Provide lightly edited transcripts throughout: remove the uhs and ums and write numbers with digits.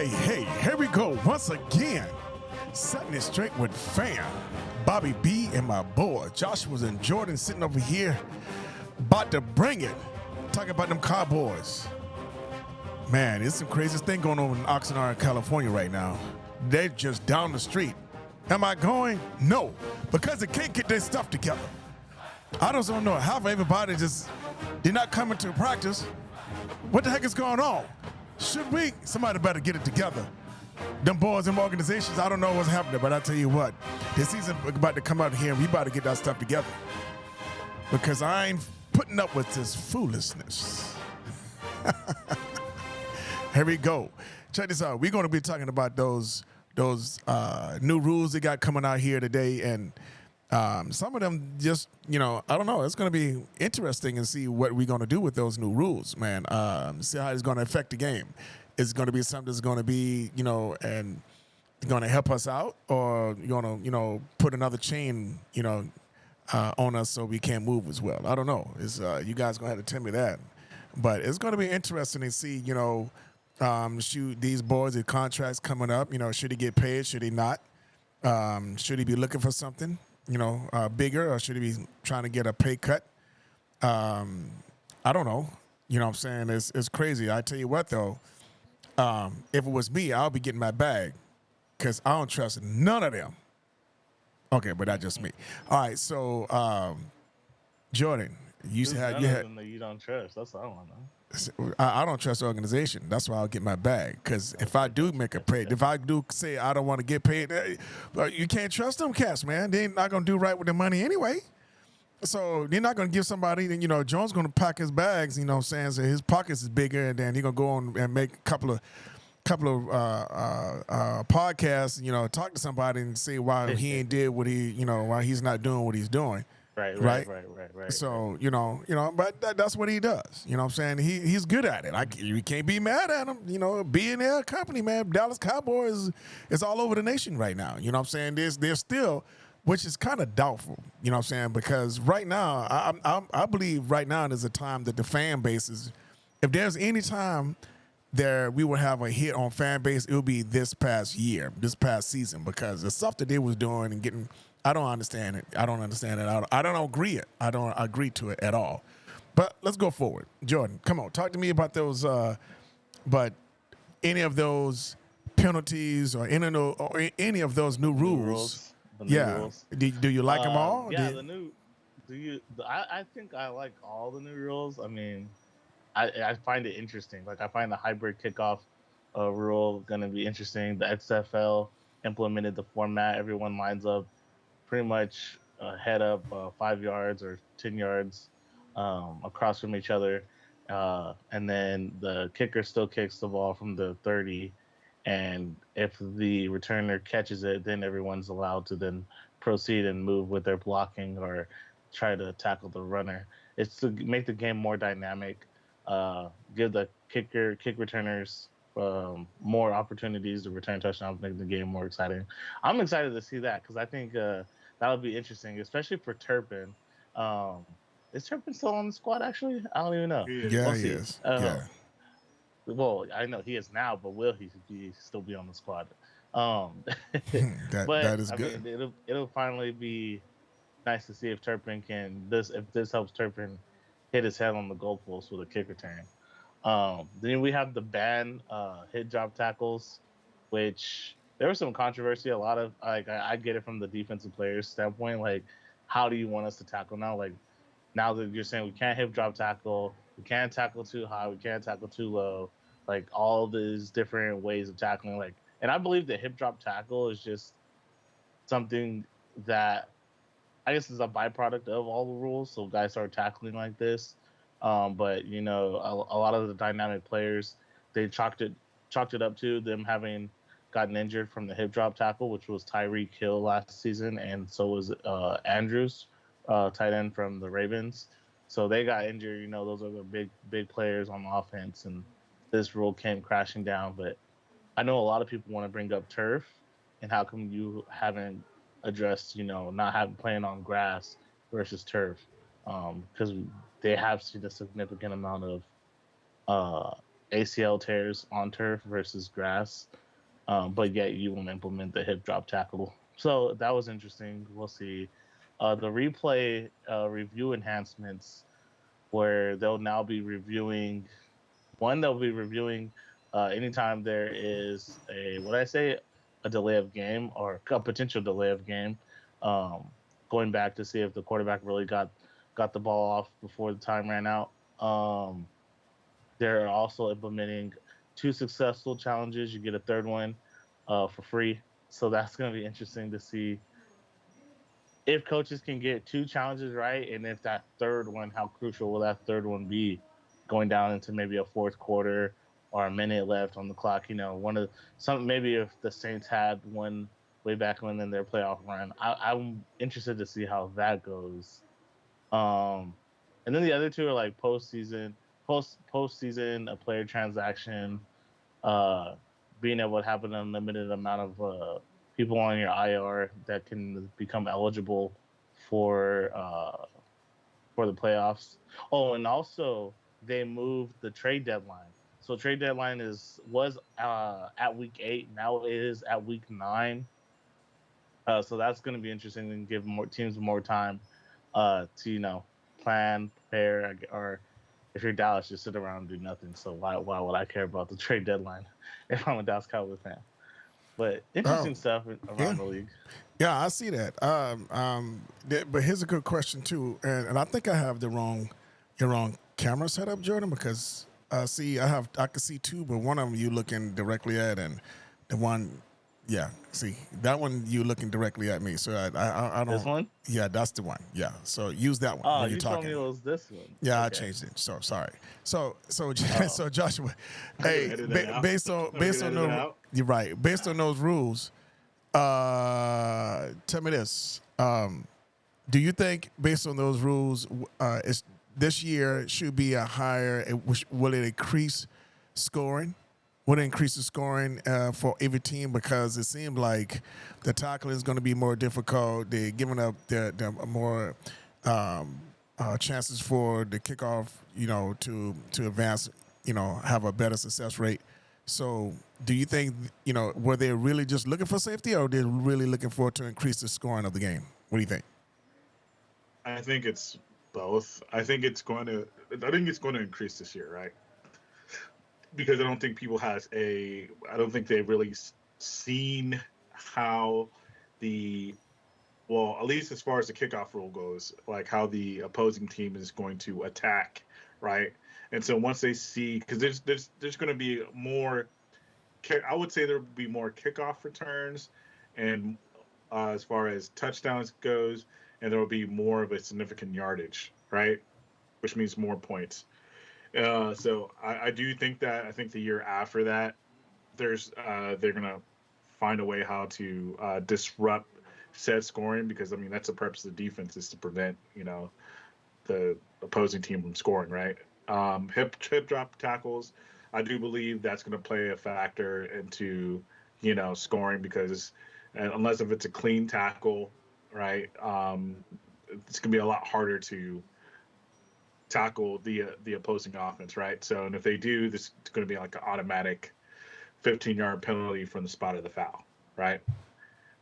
Hey, here we go once again. Setting it straight with fam. Bobby B and my boy, Joshua's and Jordan sitting over here, about to bring it. Talking about them Cowboys. Man, it's some craziest thing going on in Oxnard, California right now. They're just down the street. Am I going? No, because they can't get their stuff together. I just don't know. Half of everybody just did not come into practice. What the heck is going on? Should we? Somebody better get it together. Them boys and organizations, I don't know what's happening, but I tell you what, this season about to come out here and we about to get that stuff together. Because I ain't putting up with this foolishness. Here we go. Check this out. We're going to be talking about those new rules they got coming out here today, and some of them just, I don't know. It's going to be interesting and see what we're going to do with those new rules, man. See how it's going to affect the game. Is going to be something that's going to be, and going to help us out, or you're going to, put another chain, on us so we can't move as well. I don't know. It's you guys going to have to tell me that. But it's going to be interesting to see, shoot these boys with contracts coming up. Should he get paid? Should he not? Should he be looking for something, bigger, or should he be trying to get a pay cut? I don't know. You know what I'm saying? It's crazy. I tell you what, though. If it was me, I'll be getting my bag because I don't trust none of them. Okay, but that's just me. All right, so Jordan, you said you don't trust. That's what I want to know. I don't trust the organization. That's why I'll get my bag. Because if I do make a paid, if I do say I don't want to get paid, you can't trust them cats, man. They're not going to do right with their money anyway. So they're not going to give somebody, Jones going to pack his bags, saying so his pockets is bigger, and then he's going to go on and make a couple of podcasts, talk to somebody and say why he ain't did what he, why he's not doing what he's doing. Right. So, but that's what he does. You know what I'm saying? He's good at it. You can't be mad at him. Being their company, man. Dallas Cowboys is all over the nation right now. You know what I'm saying? There's still, which is kind of doubtful, you know what I'm saying? Because right now, I believe right now is a time that the fan base is, if there's any time there we would have a hit on fan base, it would be this past year, this past season, because the stuff that they was doing and getting, I don't understand it. I don't agree it. I don't agree to it at all. But let's go forward. Jordan, come on, talk to me about those, but any of those penalties or any of those new rules. Rules. Do you like them all? Yeah, I think I like all the new rules. I mean, I find it interesting. Like, I find the hybrid kickoff rule going to be interesting. The XFL implemented the format. Everyone lines up pretty much head up 5 yards or 10 yards across from each other. And then the kicker still kicks the ball from the 30. And if the returner catches it, then everyone's allowed to then proceed and move with their blocking or try to tackle the runner. It's to make the game more dynamic, give the kick returners more opportunities to return touchdowns, make the game more exciting. I'm excited to see that because I think that'll be interesting, especially for Turpin. Is Turpin still on the squad, actually? I don't even know. Yeah, he is. Yeah. Well, I know he is now, but will he still be on the squad? That is good. Mean, it'll finally be nice to see if Turpin if this helps Turpin hit his head on the goalpost with a kick return. Then we have the ban hit drop tackles, which there was some controversy. A lot of I get it from the defensive players' standpoint. Like, how do you want us to tackle now? Like, now that you're saying we can't hip drop tackle. We can't tackle too high. We can't tackle too low. Like, all these different ways of tackling. Like, and I believe the hip drop tackle is just something that I guess is a byproduct of all the rules. So guys start tackling like this. But a lot of the dynamic players, they chalked it up to them having gotten injured from the hip drop tackle, which was Tyreek Hill last season, and so was Andrews, tight end from the Ravens. So they got injured. Those are the big players on offense, and this rule came crashing down. But I know a lot of people want to bring up turf, and how come you haven't addressed, not playing on grass versus turf? Because they have seen a significant amount of ACL tears on turf versus grass, but yet you won't implement the hip drop tackle. So that was interesting. We'll see. The replay review enhancements, where they'll now be reviewing they'll be reviewing anytime there is a delay of game or a potential delay of game, um, going back to see if the quarterback really got the ball off before the time ran out. They're also implementing two successful challenges. You get a third one for free. So that's going to be interesting to see if coaches can get two challenges right, and if that third one, how crucial will that third one be going down into maybe a fourth quarter or a minute left on the clock? One of some maybe if the Saints had one way back when in their playoff run, I'm interested to see how that goes. Um, and then the other two are like postseason, a player transaction, uh, being able to have an unlimited amount of people on your IR that can become eligible for uh, for the playoffs. Oh, and also they moved the trade deadline. So trade deadline was at week 8. Now it is at week 9. So that's going to be interesting and give more teams more time to plan, prepare, or if you're Dallas, just sit around and do nothing. So why would I care about the trade deadline if I'm a Dallas Cowboys fan? But Oh, interesting stuff yeah. around the league. Yeah, I see that. But here's a good question too, and I think I have your wrong camera setup, Jordan, because see, I can see two, but one of them you looking directly at, and the one, yeah, see that one you looking directly at me. So I This don't. one? Yeah, that's the one. Yeah, so use that one Oh, when you're you told talking. me it was this one. Yeah, I Okay. changed it. So sorry. So Oh. so Joshua, I'm gonna hey, edit that out. based on I'm gonna edit that the out. you're right. Based on those rules, tell me this: do you think, based on those rules, is this year should be a higher? Will it increase scoring? Will it increase the scoring for every team? Because it seemed like the tackling is going to be more difficult. They're giving up the more chances for the kickoff, to advance, have a better success rate. So, do you think, were they really just looking for safety, or they're really looking for to increase the scoring of the game? What do you think? I think it's both. I think it's going to increase this year, right? Because I don't think they've really seen how the well, at least as far as the kickoff rule goes, like how the opposing team is going to attack, right? And so once they see, because there's going to be more, I would say there will be more kickoff returns, and as far as touchdowns goes, and there will be more of a significant yardage, right? Which means more points. So I do think that I think the year after that, they're gonna find a way how to disrupt said scoring, because I mean that's the purpose of the defense, is to prevent the opposing team from scoring, right? Hip drop tackles, I do believe that's going to play a factor into scoring, because unless if it's a clean tackle, right, it's going to be a lot harder to tackle the opposing offense, right? So, and if they do, this is going to be like an automatic 15-yard penalty from the spot of the foul, right?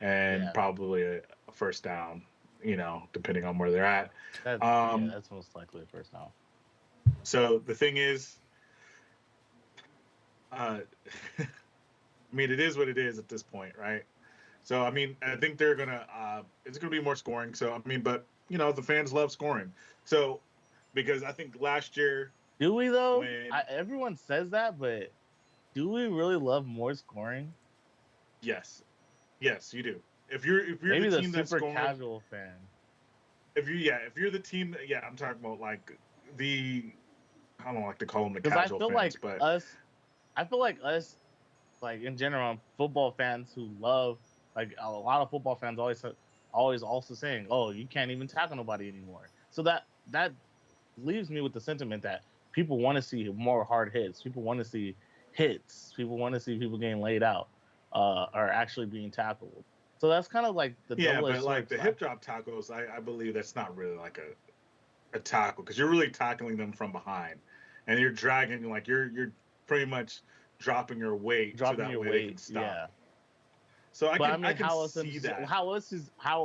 And Yeah. probably a first down, depending on where they're at. That's most likely a first down. So the thing is, I mean, it is what it is at this point, right? So I mean, I think it's gonna be more scoring. So I mean, but the fans love scoring. So because I think last year, Do we though? when Everyone says that, but do we really love more scoring? yes, yes, you do. If you're the Maybe the team that's super scoring, casual fan. if you're the team, yeah, I'm talking about like the I don't like to call them the Because I casual feel fans, like but us, I feel like us, like in general, football fans who love, like a lot of football fans always also saying, "Oh, you can't even tackle nobody anymore." So that leaves me with the sentiment that people want to see more hard hits. People want to see hits. People want to see people getting laid out, or actually being tackled. So that's kind of like the yeah, double-edged but sword. like the hip drop tackles, I believe that's not really like a tackle, because you're really tackling them from behind, and you're dragging, like you're pretty much dropping your weight so dropping that your way they can weight. stop. Yeah. So But I I mean, can see that. how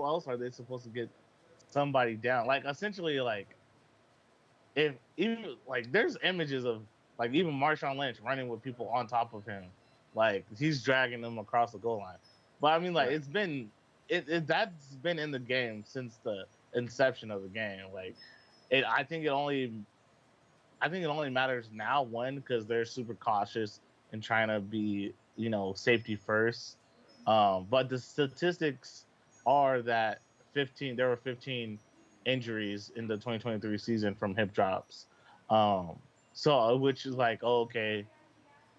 else are they supposed to get somebody down? Like essentially, like if even like there's images of like even Marshawn Lynch running with people on top of him, like he's dragging them across the goal line. But I mean, like Right. it's been that's been in the game since the inception of the game. Like I think it only matters now one because they're super cautious and trying to be safety first. But the statistics are that 15 there were 15 injuries in the 2023 season from hip drops. Um, so which is like, oh, okay,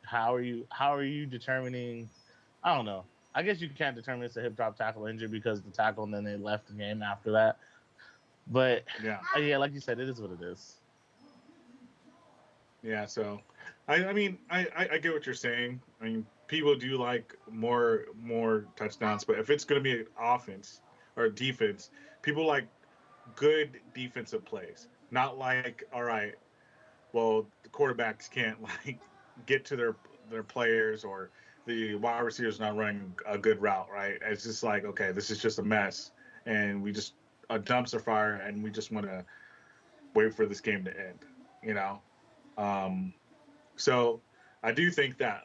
how are you determining? I don't know. I guess you can't determine it's a hip drop tackle injury because the tackle and then they left the game after that. But Yeah. yeah, like you said, it is what it is. Yeah. So, I mean, I get what you're saying. I mean, people do like more touchdowns, but if it's going to be an offense or defense, people like good defensive plays. Not like, all right, well, the quarterbacks can't like get to their players or the wide receivers not running a good route, right? It's just like, okay, this is just a mess, and we just a dumpster fire, and we just want to wait for this game to end, you know. Um, so I do think that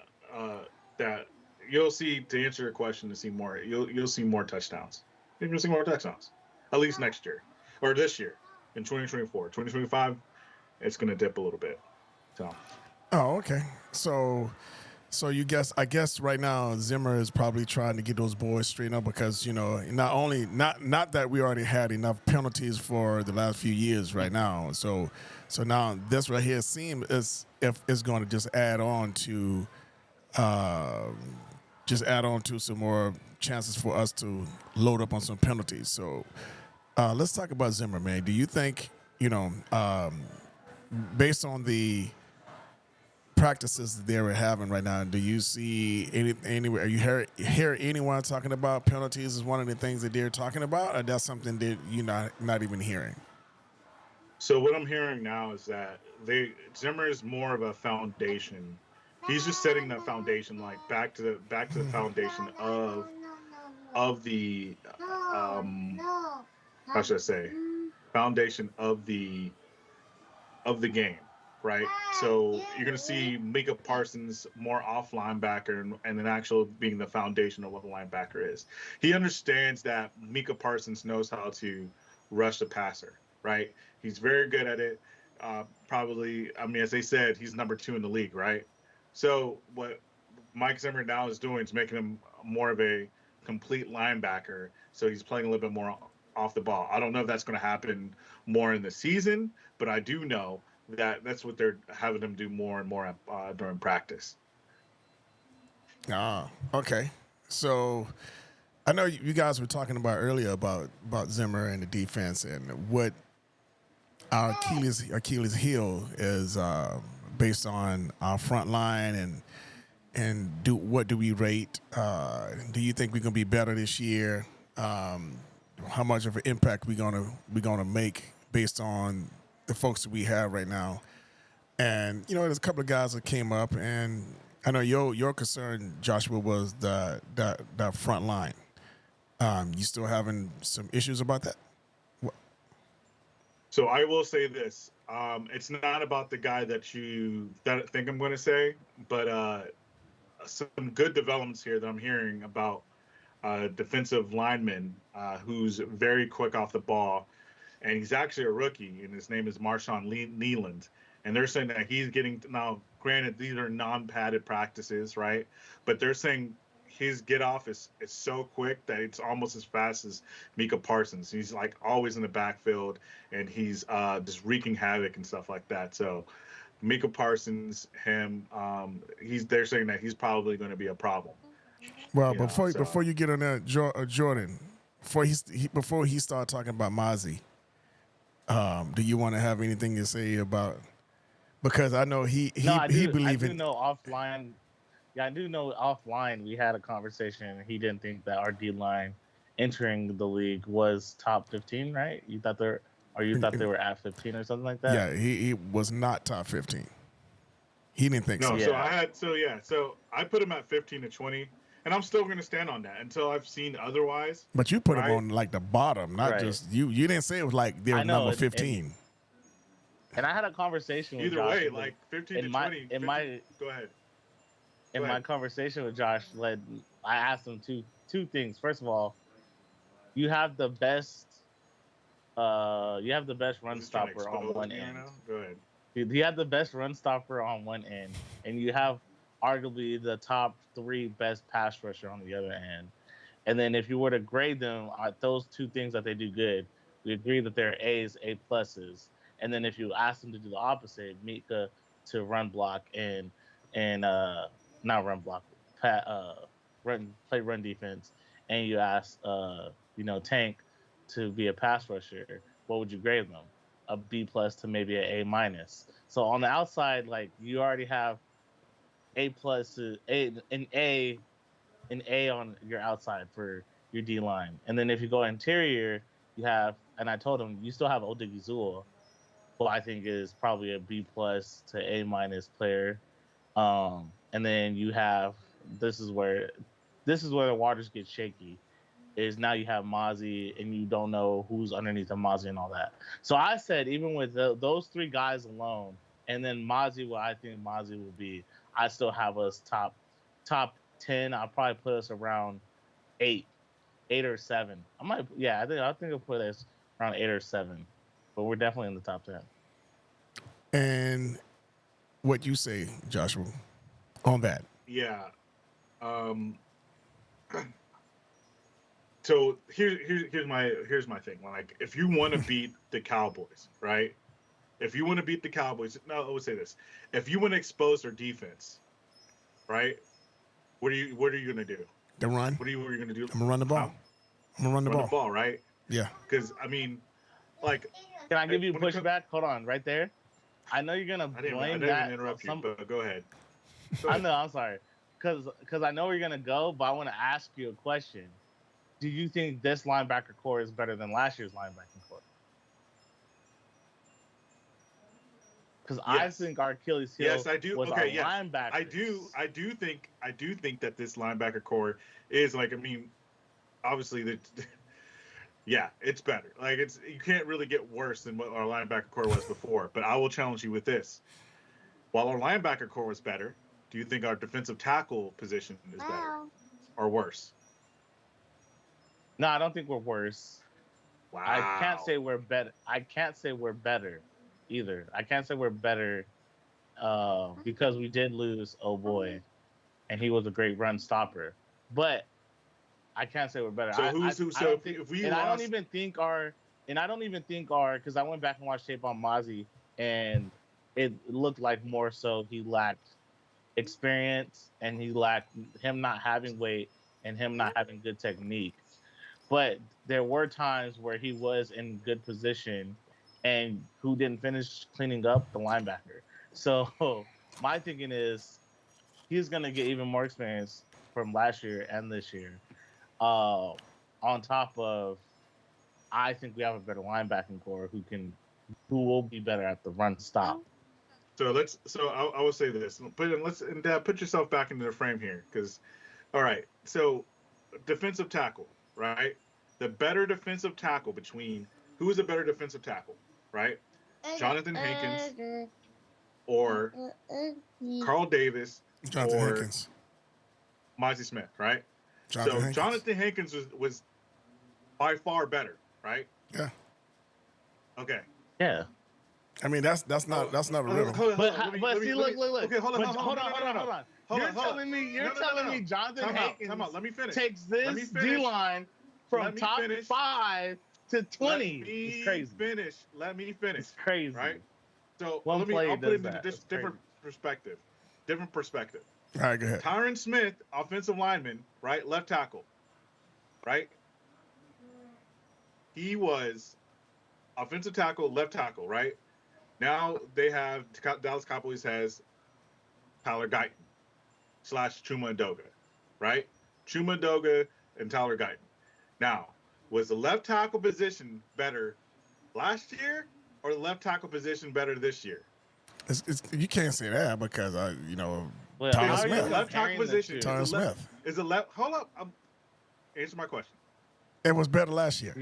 that you'll see, to answer your question, to see more, you'll see more touchdowns. You'll see more touchdowns, at least next year or this year in 2024, 2025. It's going to dip a little bit. So. Oh, okay. So I guess right now Zimmer is probably trying to get those boys straightened up because not that we already had enough penalties for the last few years right now. So now this right here seems as if it's going to uh, just add on to some more chances for us to load up on some penalties. So let's talk about Zimmer, man. Do you think based on the practices they were having right now, do you see anywhere? Are you hear anyone talking about penalties as one of the things that they're talking about, or that's something that you're not even hearing? So what I'm hearing now is that Zimmer is more of a foundation. He's just setting that foundation, like back to the foundation of the how should I say, foundation of the game, right? So you're going to see Micah Parsons more off linebacker and then actual being the foundation of what a linebacker is. He understands that Micah Parsons knows how to rush the passer, right? He's very good at it. Probably, I mean, as they said, he's number 2 in the league, right? So what Mike Zimmer now is doing is making him more of a complete linebacker. So he's playing a little bit more off the ball. I don't know if that's going to happen more in the season, but I do know that that's what they're having him do more and more during practice. Ah, okay. So I know you guys were talking about earlier about Zimmer and the defense and what our Achilles heel is based on our front line and what do we rate? Do you think we're gonna be better this year? How much of an impact we gonna make based on the folks that we have right now? And there's a couple of guys that came up, and I know your concern, Joshua, was the front line. You still having some issues about that? So I will say this: it's not about the guy that you think I'm going to say, but some good developments here that I'm hearing about defensive lineman who's very quick off the ball, and he's actually a rookie, and his name is Marshawn Nealand. And they're saying that he's getting now. Granted, these are non-padded practices, right? But they're saying his get off is so quick that it's almost as fast as Micah Parsons. He's like always in the backfield, and he's just wreaking havoc and stuff like that. So Micah Parsons, they're saying that he's probably going to be a problem. Well, So before you get on that, Jordan, before he start talking about Mozzie, do you want to have anything to say about? Because I know he No, he I believe do in. know offline. Yeah, I do know offline we had a conversation. And he didn't think that our D line entering the league was top 15, right? You thought they were at 15 or something like that. Yeah, he was not top 15. He didn't think No, so. Yeah. so I put him at 15 to 20, and I'm still going to stand on that until I've seen otherwise. But you put him Right? on like the bottom, not Right. just you. You didn't say it was like they were I know, number and 15. I had a conversation with Either Josh way, like 15 in to my 20, in 15. my Go ahead. in Go my ahead. conversation with Josh led I asked him two things. First of all, you have the best you have the best Is run this trying to stopper on expose one me right end. now? Go ahead. You have the best run stopper on one end, and you have arguably the top three best pass rusher on the other end. And then if you were to grade them at those two things that they do good, we agree that they're A's, A pluses. And then if you ask them to do the opposite, Mika to run block and not run block, run defense, and you ask Tank to be a pass rusher, what would you grade them? A B plus to maybe an A minus. So on the outside, like you already have A plus to an A on your outside for your D line. And then if you go interior, you have, and I told him, you still have Odigizua, who I think is probably a B plus to A minus player. And then you have, this is where the waters get shaky. Is now you have Mozzie and you don't know who's underneath the Mozzie and all that. So I said, even with those three guys alone, and then Mozzie, what I think Mozzie will be, I still have us top 10. I'll probably put us around eight, 8 or 7. I think I'll put us around 8 or 7, but we're definitely in the top 10. And what you say, Joshua, on that? Yeah. Um. So here's my thing. Like, if you want to beat the Cowboys, right? If you want to beat the Cowboys, no, I would say this: if you want to expose their defense, right? What are you gonna do? The run. What are you gonna do? I'm gonna run the ball. Huh? I'm gonna run the Run ball. the ball, right? Yeah. Because I mean, like, Can I give you when it comes, pushback? Hold on, right there. I know you're gonna I blame didn't even that on interrupt you, some. but go ahead. Go I ahead. know. I'm sorry, because I know where you're gonna go, but I want to ask you a question. Do you think this linebacker core is better than last year's linebacking core? Because I Yes. think our Achilles Yes, heel I do. was our Okay, yes. linebackers. I do think that this linebacker core is like, I mean, obviously yeah, it's better. Like, you can't really get worse than what our linebacker core was before. But I will challenge you with this. While our linebacker core was better, do you think our defensive tackle position is better or worse? No, I don't think we're worse. I can't Wow. say we're better. I can't say we're better either. I can't say we're better because we did lose. Oh boy, and he was a great run stopper. But I can't say we're better. So I so don't think, if we and I don't lost, even think our, because I went back and watched tape on Mozzie, and it looked like more so he lacked experience and he lacked him not having weight and him not having good technique. But there were times where he was in good position and who didn't finish cleaning up the linebacker. So my thinking is he's gonna get even more experience from last year and this year. Uh, on top of, I think we have a better linebacking core who will be better at the run stop. I will say this, but put yourself back into the frame here, because all right, so defensive tackle, right? The better defensive tackle between who is a better defensive tackle, right? Jonathan Hankins or Carl Davis Jonathan or Hankins. Mozzie Smith, right? Jonathan So Hankins. Jonathan Hankins was by far better, right? Yeah. Okay. Yeah. I mean, that's not a riddle. Hold But on. but see, look. Okay, hold on. But hold on. You're telling me Jonathan Time out. Hankins Let me finish. takes Let me this D finish. line from Let me top finish. 5 to Let 20. It's me crazy. finish. Let me finish. It's crazy. Right? So One player I'll put does it into that. It's crazy. different perspective. Different perspective. All right, go ahead. Tyron Smith, offensive lineman, right? Left tackle. Right? He was offensive tackle, left tackle, right? Now they have Dallas Cowboys has Tyler Guyton / Chuma Ndoga, right? Chuma Ndoga and Tyler Guyton. Now, was the left tackle position better last year or the left tackle position better this year? You can't say that because Well, Tyler how are you Smith. Left tackle comparing the position. two? Tyler Smith. Is a left? Hold up. Answer my question. It was better last year.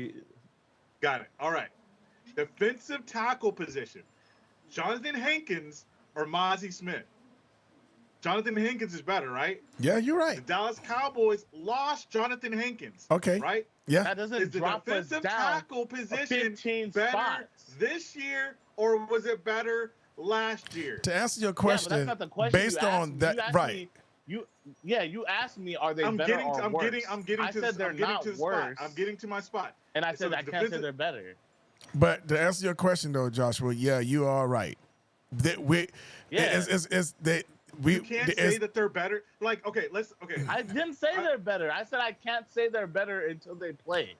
Got it. All right. Defensive tackle position. Jonathan Hankins or Mozzie Smith? Jonathan Hankins is better, right? Yeah, you're The right. Dallas Cowboys lost Jonathan Hankins. Okay. Right? Yeah. That doesn't Is the drop us defensive down tackle position 15 better spots. this year or was it better last year? To answer your Yeah, but question, that's not the question. based you asked on me. that, You asked right? Me, you asked me, are they I'm better getting or to, I'm worse? getting I'm getting I to said the, they're I'm getting not to the worse. spot. I'm getting to my spot. And I So said I can't say they're better. But to answer your question though, Joshua, yeah, you are right. That we, Yeah. it's that we You can't say that they're better. Like, okay, I didn't say they're better. I said I can't say they're better until they play.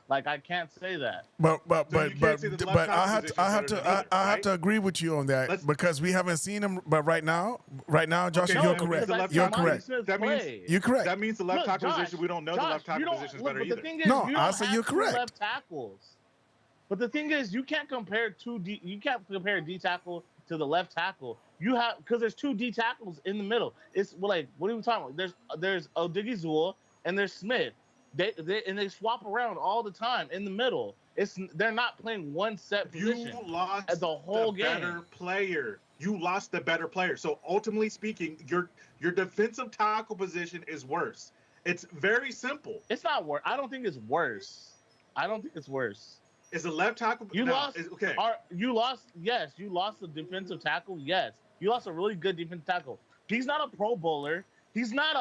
Like I can't say that. But So you can't say that the left tackle I have position to is I have better to than I, either, I have right? to agree with you on that because we haven't seen them. But right now, Joshua, Okay, you're no, correct. because the left You're tackle- correct. that means- You're correct. That means the left Look, tackle Josh, position, we don't know the left tackle position is better but either. the thing is, No, you I don't said have you're two correct. left tackles. But the thing is, you can't compare you can't compare D tackle to the left tackle. You have because there's two D tackles in the middle. It's like what are we talking about? There's Odigizua and there's Smith. They swap around all the time in the middle. They're not playing one set position. You lost the whole game. better player. You lost the better player. So ultimately speaking, your defensive tackle position is worse. It's very simple. It's not worse. I don't think it's worse. I don't think it's worse. Is the left tackle You lost. okay? You lost. Yes, you lost a defensive tackle. Yes, you lost a really good defensive tackle. He's not a Pro Bowler. He's not a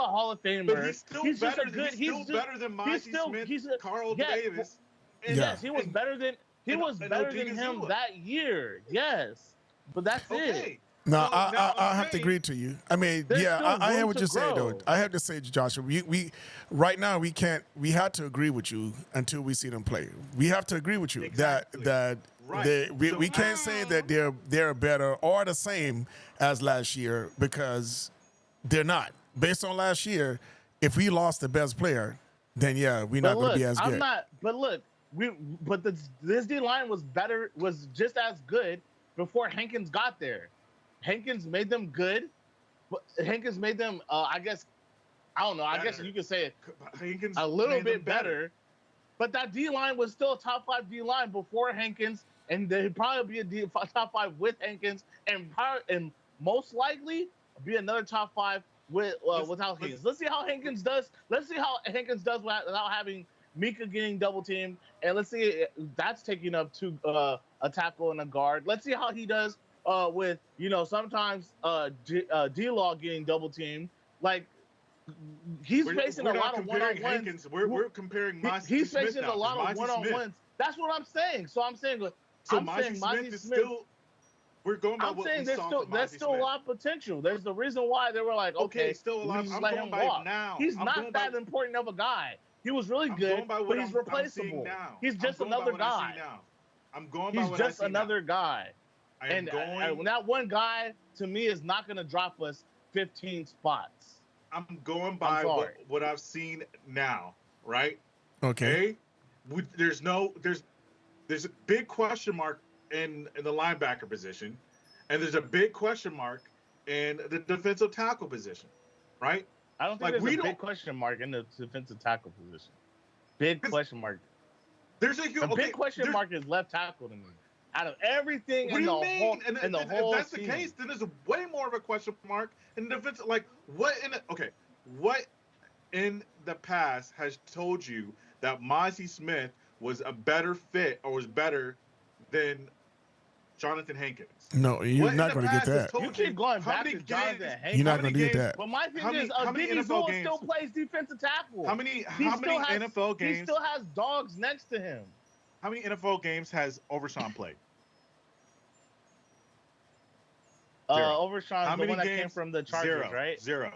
Hall of Famer. But he's still just better. a good. He's still better than Monty Smith, Carl yes, Davis. And yes, he was better than and better than him Odigizua. that year. Yes, but that's it. Okay. No, So now I I'm have to saying- agree to you. I mean, There's yeah, still I hear room what to you're saying though. grow. I have to say, Joshua, we right now we can't. We have to agree with you until we see them play. We have to agree with you Exactly. that Right. we can't say that they're better or the same as last year because they're not. Based on last year, if we lost the best player, then yeah, we're not going to be as good. I'm not. But look, this D line was just as good before Hankins got there. Hankins made them good. But Hankins made them. I guess I don't know. I guess Better. you could say it Hankins a little made them bit better. But that D line was still a top 5 D line before Hankins, and they'd probably be a top 5 with Hankins, and most likely be another top 5 without Hankins. Let's see how Hankins does. Let's see how Hankins does without having Mika getting double teamed, and let's see that's taking up a tackle and a guard. Let's see how he does with sometimes D-Law getting double teamed. Like he's facing a lot of one-on-ones. We're comparing Mozzie He's Smith facing now, a lot of 'cause Mozzie one-on-ones. Smith- That's what I'm saying. So I'm saying, So I'm Mozzie saying Smith Mozzie is Smith. still. We're going by I'm what saying we there's saw still from there's Mozzie still a Smith. lot of potential. There's the reason why they were like, okay, still a lot. we just I'm let going him by walk. now. He's I'm not going that by- important of a guy. He was really I'm good, going by but what he's I'm replaceable. seeing now. He's just I'm going by another what I guy. see now. I'm going by He's what I just see another now. guy. I am And going. that one guy to me is not going to drop us 15 spots. I'm going by sorry. what I've seen now, right? Okay. There's a big question mark in the linebacker position, and there's a big question mark in the defensive tackle position, right? I don't think Like, there's a big question mark in the defensive tackle position. Big question mark. There's a huge big question mark is left tackle to me. Out of everything What in do the you mean? whole And in the if whole that's team. the case, then there's way more of a question mark in the defense. Like, what in the past has told you that Mozzie Smith was a better fit or was better than Jonathan Hankins? No, you're not going to get that. You keep going back to Jonathan Hankins. You're not going to get that. But my thing is, how many Diggy NFL Zula games? still plays defensive tackle. How many NFL games? He still has dogs next to him. How many NFL games has Overshawn played? Overshawn, How the many one that games? came from the Chargers, right? Zero.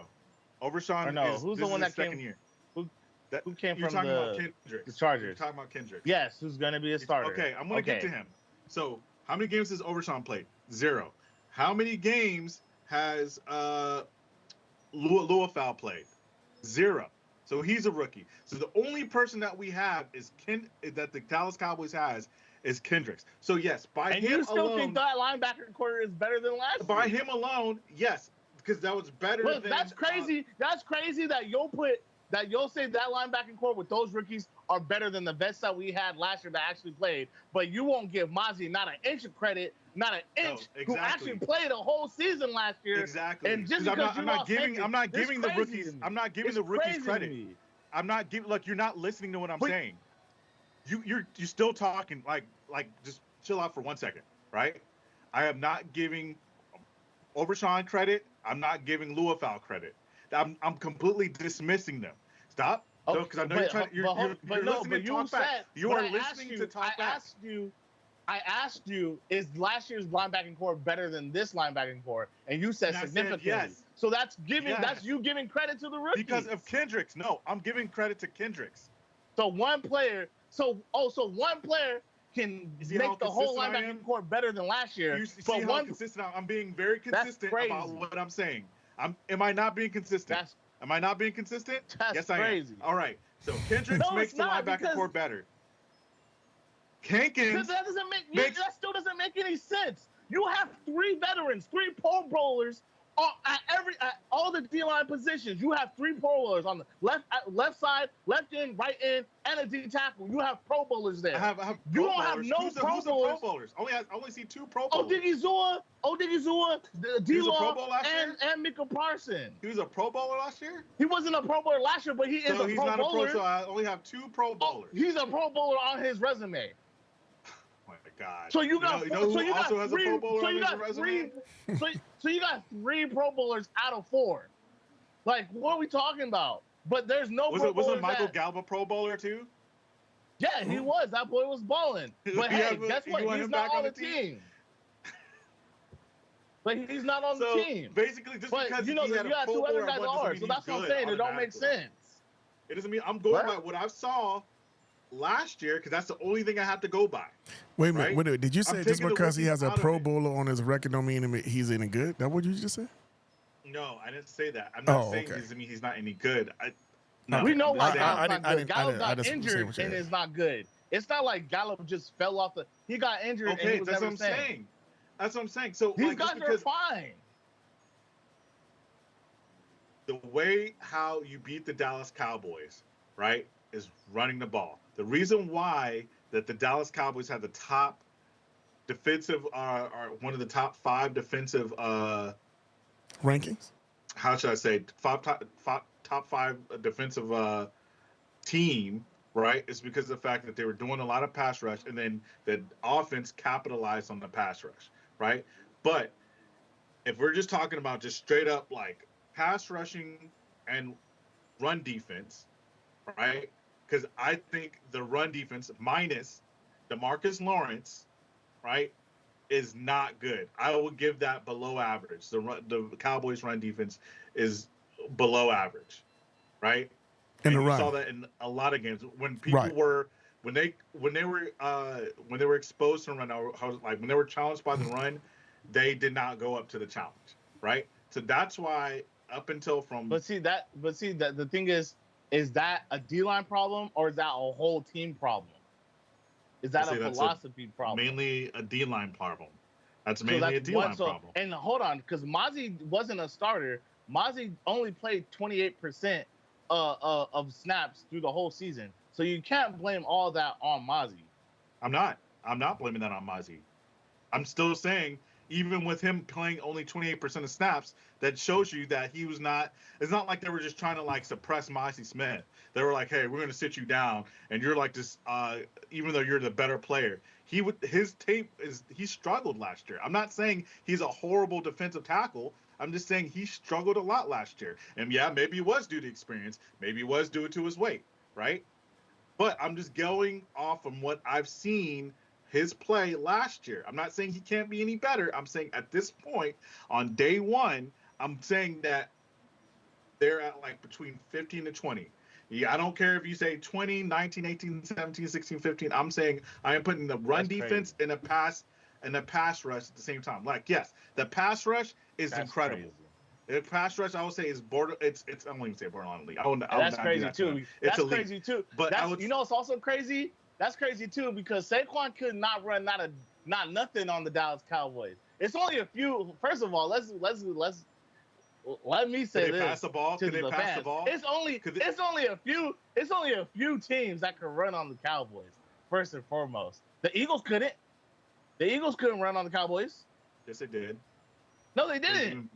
Overshawn Or no, is who's this the one is his that second came- year. Who came You're from talking about the Kendricks. Chargers? You're talking about Kendricks. Yes, who's going to be a starter? Okay, I'm going to get to him. So, how many games has Overshawn played? Zero. How many games has Luafau played? Zero. So he's a rookie. So the only person that we have that the Dallas Cowboys has is Kendricks. So yes, by And him you still alone, think that linebacker core is better than last by year? him alone, yes, because that was better Look, than. that's crazy. That's crazy that you'll say that linebacking core with those rookies are better than the vets that we had last year that actually played. But you won't give Mozzie not an inch of credit, not an inch, who actually played a whole season last year. Exactly. And just because I'm not giving the rookies. I'm not giving the rookies credit. I'm not giving. Look, you're not listening to what I'm saying. You're still talking like just chill out for 1 second, right? I am not giving Overshawn credit. I'm not giving Luafau credit. I'm completely dismissing them. Stop. Okay, Because I know you're listening to talk back. You are listening to talk back. I asked you, is last year's linebacking core better than this linebacking core? And you said significantly. Yes. So that's you giving credit to the rookies. Because of Kendricks. No, I'm giving credit to Kendricks. So one player can make the whole linebacking core better than last year. You see how consistent I'm being very consistent about what I'm saying. Am I not being consistent? Am I not being consistent? Yes, crazy. I am. All right. So Kendricks makes the linebacking core better. Hankins. That still doesn't make any sense. You have 3 veterans, 3 Pro Bowlers at all the D-line positions. You have 3 Pro Bowlers on the left side, left end, right end, and a D tackle. You have Pro Bowlers there. You don't have no Pro Bowlers. I only see 2 Pro Bowlers. Odigizua, D-Law, and Micah Parsons. He was a Pro Bowler last year? He wasn't a Pro Bowler last year, but he is a Pro Bowler. So he's not a Pro, so I only have 2 Pro Bowlers. He's a Pro Bowler on his resume. Oh my God! So you got who also has a Pro Bowler on his resume? So you got 3 Pro Bowlers out of 4. Like, what are we talking about? But there's no. Wasn't Michael Gallup a Pro Bowler too? Yeah, he was. That boy was balling. But hey, guess what? He's not on the team. But he's not on the team. Basically, just because you got 2 other guys are, so that's what I'm saying. It don't make sense. It doesn't mean I'm going by what I saw last year, because that's the only thing I have to go by. Wait a minute. Did you say just because he has a Pro Bowler on his record don't mean he's any good? That what you just said? No, I didn't say that. I'm not saying he's not any good. We know why Gallup's not good. Gallup got injured and is not good. It's not like Gallup just fell off he got injured and he was that's what I'm saying. That's what I'm saying. So these guys are fine. The way how you beat the Dallas Cowboys, right, is running the ball. The reason why that the Dallas Cowboys have the top defensive, are one of the top 5 defensive rankings. How should I say? Top 5 defensive team, right? Is because of the fact that they were doing a lot of pass rush, and then the offense capitalized on the pass rush, right? But if we're just talking about just straight up like pass rushing and run defense, right? Because I think the run defense minus DeMarcus Lawrence, right, is not good. I will give that below average. The Cowboys' run defense is below average, right? In the run, run, saw that in a lot of games when people were when they were exposed to run, like when they were challenged by the run, they did not go up to the challenge, right? So that's why up until from. But see that the thing is that a D-line problem or is that a whole team problem? Is that a philosophy problem? Mainly a D-line problem. That's mainly a D-line problem. And hold on, because Mozzie wasn't a starter. Mozzie only played 28% of snaps through the whole season. So you can't blame all that on Mozzie. I'm not blaming that on Mozzie. I'm still saying, even with him playing only 28% of snaps, that shows you that he was not. It's not like they were just trying to like suppress Mozzie Smith. They were like, "Hey, we're going to sit you down," and you're like this. Even though you're the better player, his tape is he struggled last year. I'm not saying he's a horrible defensive tackle. I'm just saying he struggled a lot last year. And yeah, maybe it was due to experience. Maybe it was due to his weight, right? But I'm just going off from what I've seen his play last year. I'm not saying he can't be any better. I'm saying at this point, on day one, I'm saying that they're at like between 15 to 20. Yeah, I don't care if you say 20, 19, 18, 17, 16, 15. I'm saying I am putting the run defense and the pass rush at the same time. Like, yes, the pass rush is incredible. Crazy. The pass rush, I would say, is It's I won't even say borderline elite. That's crazy too. That's crazy too. But you know what's also crazy? That's crazy too because Saquon could not run not nothing on the Dallas Cowboys. It's only a few. First of all, let me say Could they pass this the ball? to Could they the pass the fans. ball? It's only a few teams that can run on the Cowboys. First and foremost, the Eagles couldn't. The Eagles couldn't run on the Cowboys. Yes, they did. No, they didn't.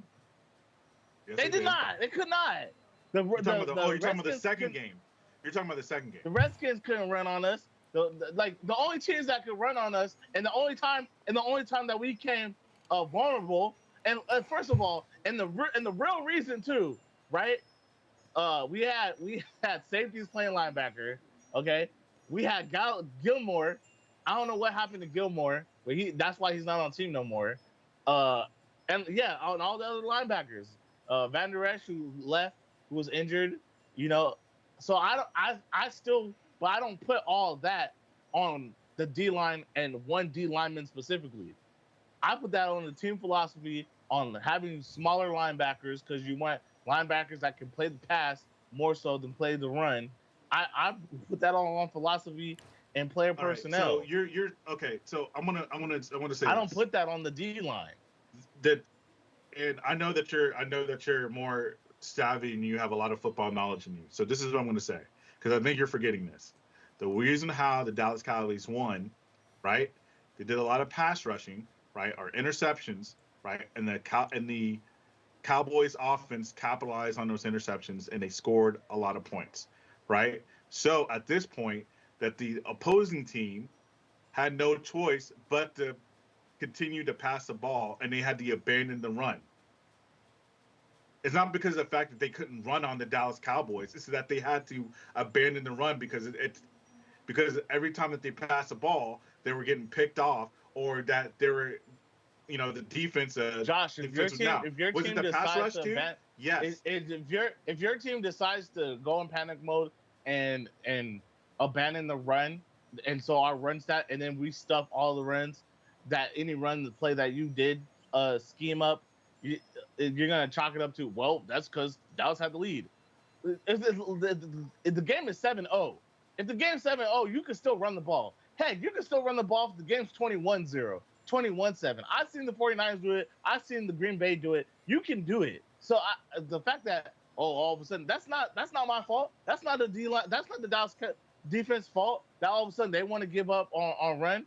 Yes, They did not. They could not. You're talking about the second game. You're talking about the second game. The Redskins couldn't run on us. The only teams that could run on us, and the only time that we came vulnerable. And first of all, and the real reason too, right? We had safeties playing linebacker. Okay, we had Gilmore. I don't know what happened to Gilmore, but that's why he's not on the team no more. And yeah, on all the other linebackers, Van Der Esch who left, who was injured, you know. So I don't put all that on the D line and one D lineman specifically. I put that on the team philosophy on having smaller linebackers because you want linebackers that can play the pass more so than play the run. I put that on philosophy and player personnel. Right, so you're okay. So I want to say I don't put that on the D line. And I know that you're more savvy and you have a lot of football knowledge in you. So this is what I'm going to say because I think you're forgetting this. The reason how the Dallas Cowboys won, right? They did a lot of pass rushing, right, or interceptions, right, and the Cowboys offense capitalized on those interceptions and they scored a lot of points, right? So at this point, that the opposing team had no choice but to continue to pass the ball and they had to abandon the run. It's not because of the fact that they couldn't run on the Dallas Cowboys. It's that they had to abandon the run because because every time that they passed the ball, they were getting picked off or that they were, the defense. Josh, if your team decides to yes. If your team decides to go in panic mode and abandon the run, and so our run stat, and then we stuff all the runs that any run the play that you did scheme up, you're gonna chalk it up to that's because Dallas had the lead. If the game is 7-0, if the game's 7-0, you can still run the ball. Heck, you can still run the ball if the game's 21-0, 21-7. I've seen the 49ers do it. I've seen the Green Bay do it. You can do it. So the fact that all of a sudden that's not my fault. That's not the D line. That's not the Dallas defense fault. That all of a sudden they want to give up on run.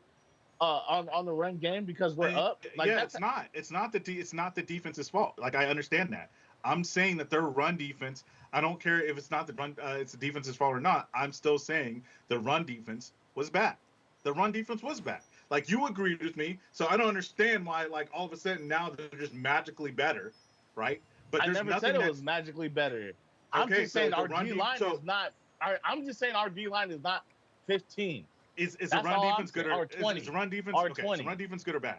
On the run game because we're up. It's not. It's not the defense's fault. Like I understand that. I'm saying that their run defense. I don't care if it's not it's the defense's fault or not. I'm still saying the run defense was bad. The run defense was bad. Like you agreed with me, so I don't understand why. Like all of a sudden now they're just magically better, right? But I never said it was magically better. I'm just saying our D line is not. I'm just saying our D line is not 15. Is the run defense good or 20? Is the run defense okay? Is the run defense good or bad?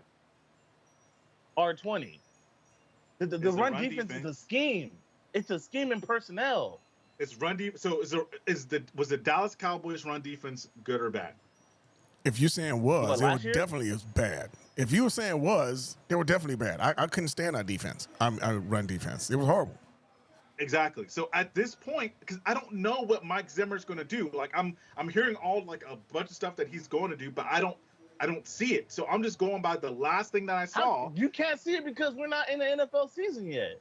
R20. The run defense is a scheme. It's a scheme in personnel. It's run defense. So was the Dallas Cowboys run defense good or bad? If you're saying definitely is bad. If you were saying they were definitely bad. I couldn't stand our defense. Our run defense. It was horrible. Exactly. So at this point, because I don't know what Mike Zimmer's going to do. Like I'm hearing all like a bunch of stuff that he's going to do, but I don't see it. So I'm just going by the last thing that I saw. You can't see it because we're not in the NFL season yet.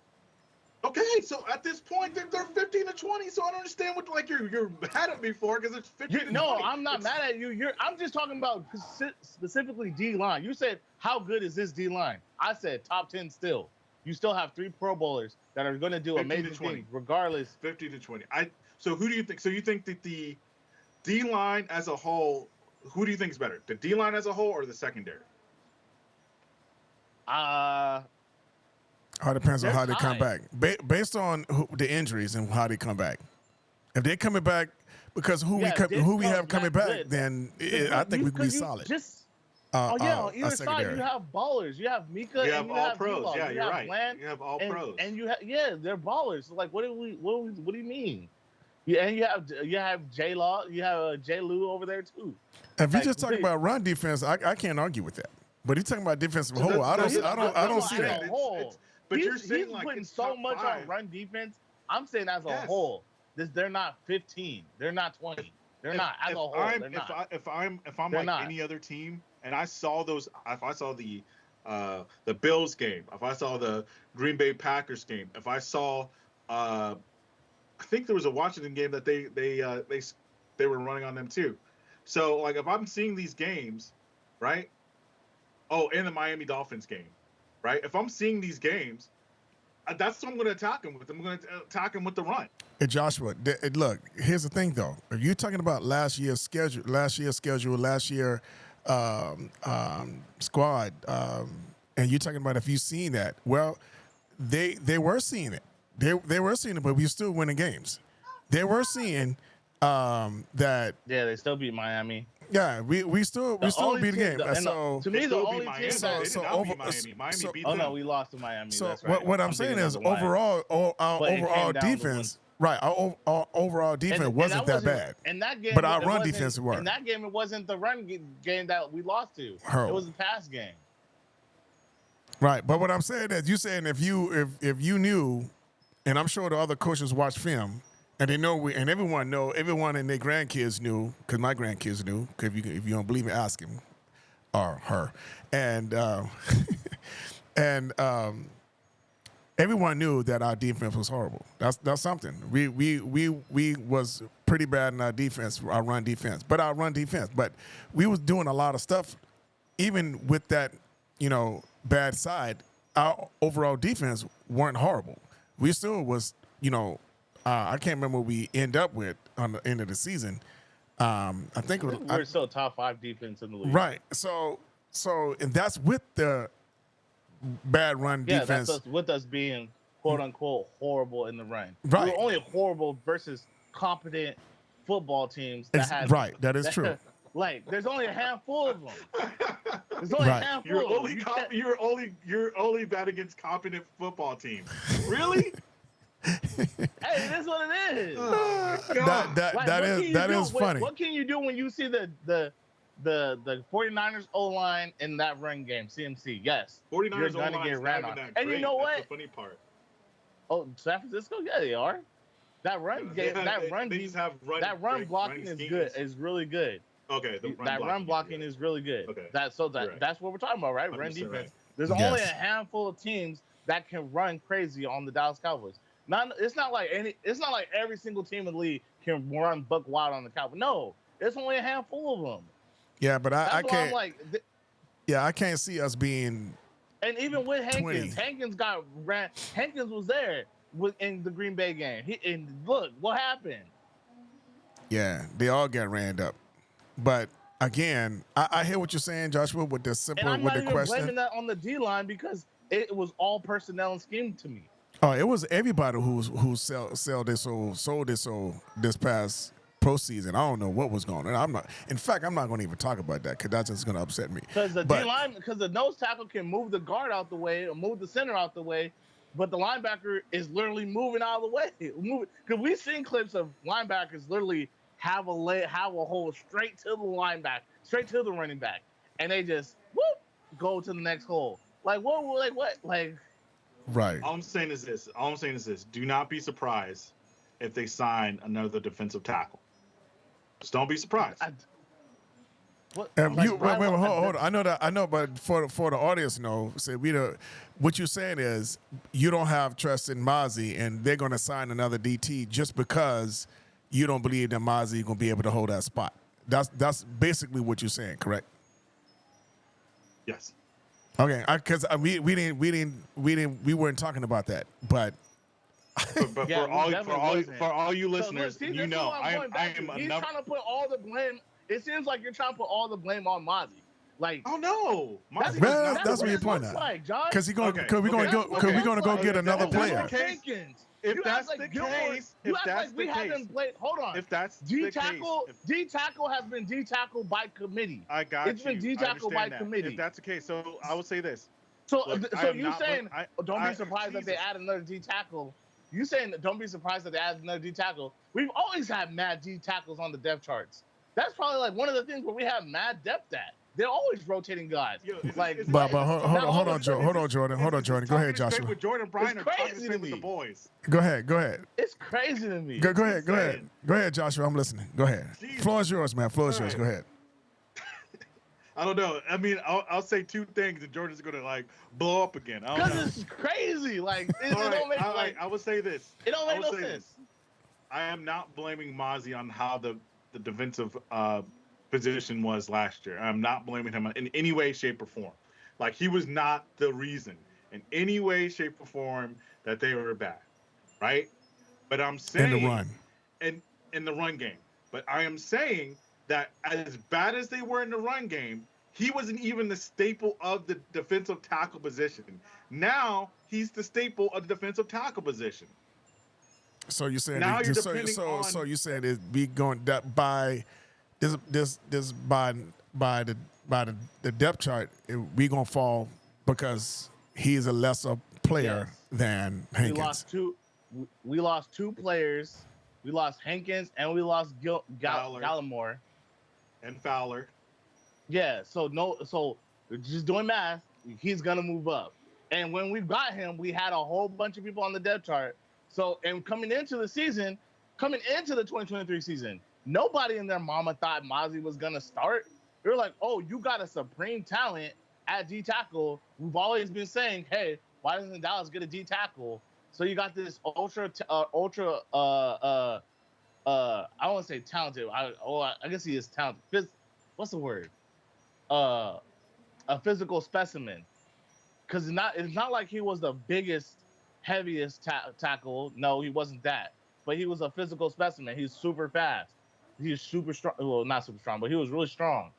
Okay, so at this point they're 15-20. So I don't understand what you're mad at me for because it's 15-20. No, I'm not mad at you. I'm just talking about specifically D line. You said how good is this D line? I said top 10 still. You still have 3 Pro Bowlers that are going to do amazing things, regardless. 50-20. So who do you think? So you think that the D line as a whole? Who do you think is better, the D line as a whole or the secondary? It depends on how they come back, based on the injuries and how they come back. If they're coming back because who we have coming back, then I think we can be solid. On either side you have ballers. You have Mika. You have and all pros. D-Law. Yeah, you're right. Bland, you have all pros. And you have they're ballers. So like, what do you mean? Yeah, and you have J Law. You have J Lou over there too. If you're just talking about run defense, I can't argue with that. But he's talking about defensive whole. I don't see that. But you're saying he's putting so much on run defense. I'm saying as a whole, they're not 15. They're not 20. They're not as a whole. They're not. If I'm They're like not. any other team, and I saw those, if I saw the Bills game, if I saw the Green Bay Packers game, if I saw, I think there was a Washington game that they were running on them too. So like if I'm seeing these games, right? Oh, and the Miami Dolphins game, right? If I'm seeing these games, that's what I'm going to attack him with. I'm going to attack him with the run. Hey, Joshua, look, here's the thing, though. If you're talking about last year's schedule, squad, and you're talking about if you've seen that, well, they were seeing it. They were seeing it, but we still winning games. They were seeing that. Yeah, they still beat Miami. Yeah, we still beat the game. So to me, the only team Miami beat Oh them. no, we lost to Miami. So That's right. what I'm saying is overall, our But it overall came down to defense, right? Our overall defense wasn't that bad. In that game, But our it run wasn't- defense were. In that game, it wasn't the run game that we lost to. It was the pass game. Right, but what I'm saying is, you saying if you knew, and I'm sure the other coaches watch film, and they know everyone and their grandkids knew, because my grandkids knew. Cause if you don't believe me, ask him or her, and everyone knew that our defense was horrible. That's something. We was pretty bad in our defense, our run defense, but we was doing a lot of stuff, even with that, bad side. Our overall defense weren't horrible. We still was, I can't remember what we end up with on the end of the season. I think it was, We're still top 5 defense in the league. right. So and that's with the bad run defense. That's with us being quote unquote horrible in the run. Right. We're only horrible versus competent football teams that have right. That is true. Like there's only a handful of them. There's only a handful. You're only bad against competent football teams. Really? Hey, that's what it is. Oh, my God. That is funny. What can you do when you see the 49ers O-line in that run game, CMC? Yes. 49ers you're gonna get ran on. And you know what? That's the funny part. Oh, San Francisco? Yeah, they are. That run game, that run blocking is good. Is really good. Okay, that run blocking is really good. Okay. That's what we're talking about, right? Run defense. Right. There's only a handful of teams that can run crazy on the Dallas Cowboys. It's not like every single team in the league can run buck wild on the Cowboys. No, it's only a handful of them. Yeah, but I can't. I can't see us being. And even with Hankins, 20. Hankins was there in the Green Bay game. And look what happened. Yeah, they all got ran up. But again, I hear what you're saying, Joshua, with the simple and I'm with not the even question. blaming that on the D line because it was all personnel and scheme to me. Oh, it was everybody who sold this past postseason. I don't know what was going on. In fact, I'm not going to even talk about that because that's just going to upset me. Because the nose tackle can move the guard out the way or move the center out the way, but the linebacker is literally moving out of the way. Because we've seen clips of linebackers literally have a hole straight to the linebacker, straight to the running back, and they just go to the next hole. Like what? Right. All I'm saying is this. Do not be surprised if they sign another defensive tackle. Just don't be surprised. Hold on. I know, but for the audience, what you're saying is you don't have trust in Mozzie, and they're going to sign another DT just because you don't believe that Mozzie is going to be able to hold that spot. That's basically what you're saying, correct? Yes. Okay, because we weren't talking about that, but for all you listeners, so, I am he's trying to put all the blame. It seems like you're trying to put all the blame on Mozzie. Like, oh no, that's what you're pointing at. Because we're gonna go get another player. If that's the case, hold on. If that's D tackle has been D tackle by committee. I got It's been D tackle by committee. If that's the case, so I would say this. So you saying don't be surprised that they add another D tackle? You saying don't be surprised that they add another D tackle? We've always had mad D tackles on the depth charts. That's probably like one of the things where we have mad depth at. They're always rotating guys. Yo, is Like, this- But is this- hold now, all on, of a sudden, Hold is on, Jordan. Hold on, this Jordan. Go ahead, talking straight Joshua. with Jordan Bryan It's or talking crazy straight to with the me. boys? Go ahead. it's crazy to me. Go ahead. insane. Go ahead, Joshua. I'm listening. Go ahead. Jeez. Floor is yours, man. Floor is yours. All Go right. ahead. I don't know. I mean, I'll say two things, and Jordan's gonna like blow up again. I don't know. Because it's crazy. Like, it All right, don't make all right, like I will say this. it don't I make will no say sense. this. I am not blaming Mozzie on how the defensive position was last year. I'm not blaming him in any way, shape, or form. Like, he was not the reason in any way, shape, or form that they were bad, right? But I'm saying In the run. in the run game. But I am saying that as bad as they were in the run game, he wasn't even the staple of the defensive tackle position. Now he's the staple of the defensive tackle position. So you're saying Now you're so depending on- so you saying it be going that by this by the depth chart, we gonna fall because he's a lesser player Yes. than We Hankins. lost two. We lost two players. We lost Hankins and we lost Fowler. Gallimore. And Fowler. Yeah. So just doing math, he's gonna move up. And when we got him, we had a whole bunch of people on the depth chart. So and coming into the 2023 season, nobody in their mama thought Mozzie was gonna start. They're like, oh, you got a supreme talent at D tackle. We've always been saying, hey, why doesn't Dallas get a D tackle? So you got this ultra I don't want to say talented. I guess he is talented. What's the word? A physical specimen. Because it's not like he was the biggest, heaviest tackle. No, he wasn't that. But he was a physical specimen. He's super fast. He's super strong. Well, not super strong, but he was really strong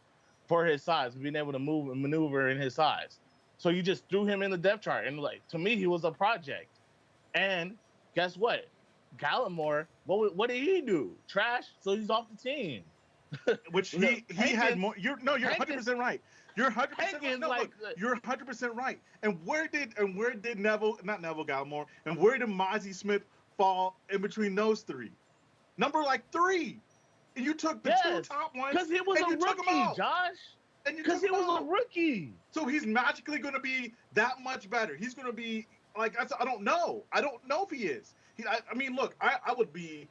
for his size, being able to move and maneuver in his size. So you just threw him in the depth chart, and like to me, he was a project. And guess what? Gallimore, what did he do? Trash. So he's off the team. Which Look, he Hankins- had more. You're Hankins- 100% right. You're 100% right. Hankins, No, like- look, you're 100% right. And where did Neville, not Neville Gallimore, and where did Mozzie Smith fall in between those three? Number like 3. And you took the two top ones. Because he was and a you took 'em rookie, out. Josh. And you Because took he 'em was a out. rookie. So he's magically going to be that much better. He's going to be like I don't know. I don't know if he is. I mean, look, I would be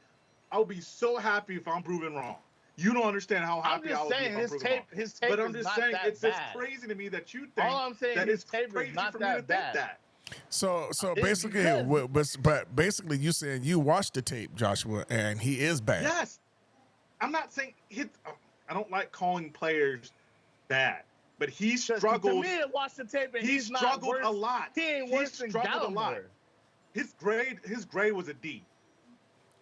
so happy if I'm proven wrong. You don't understand how I'm happy I just would be saying if I'm his proven tape. wrong. His tape But I'm is just not saying that it's just bad. crazy to me that you think All I'm saying that his it's tape is crazy not for me to that think bad. that. So It's basically, because- but basically, you saying you watched the tape, Joshua, and he is bad. Yes, I'm not saying I don't like calling players bad, but he struggled. To me, I watched the tape and He he's not struggled worse. a lot. He ain't He worse than struggled a lot. Gallimore. His grade was a D.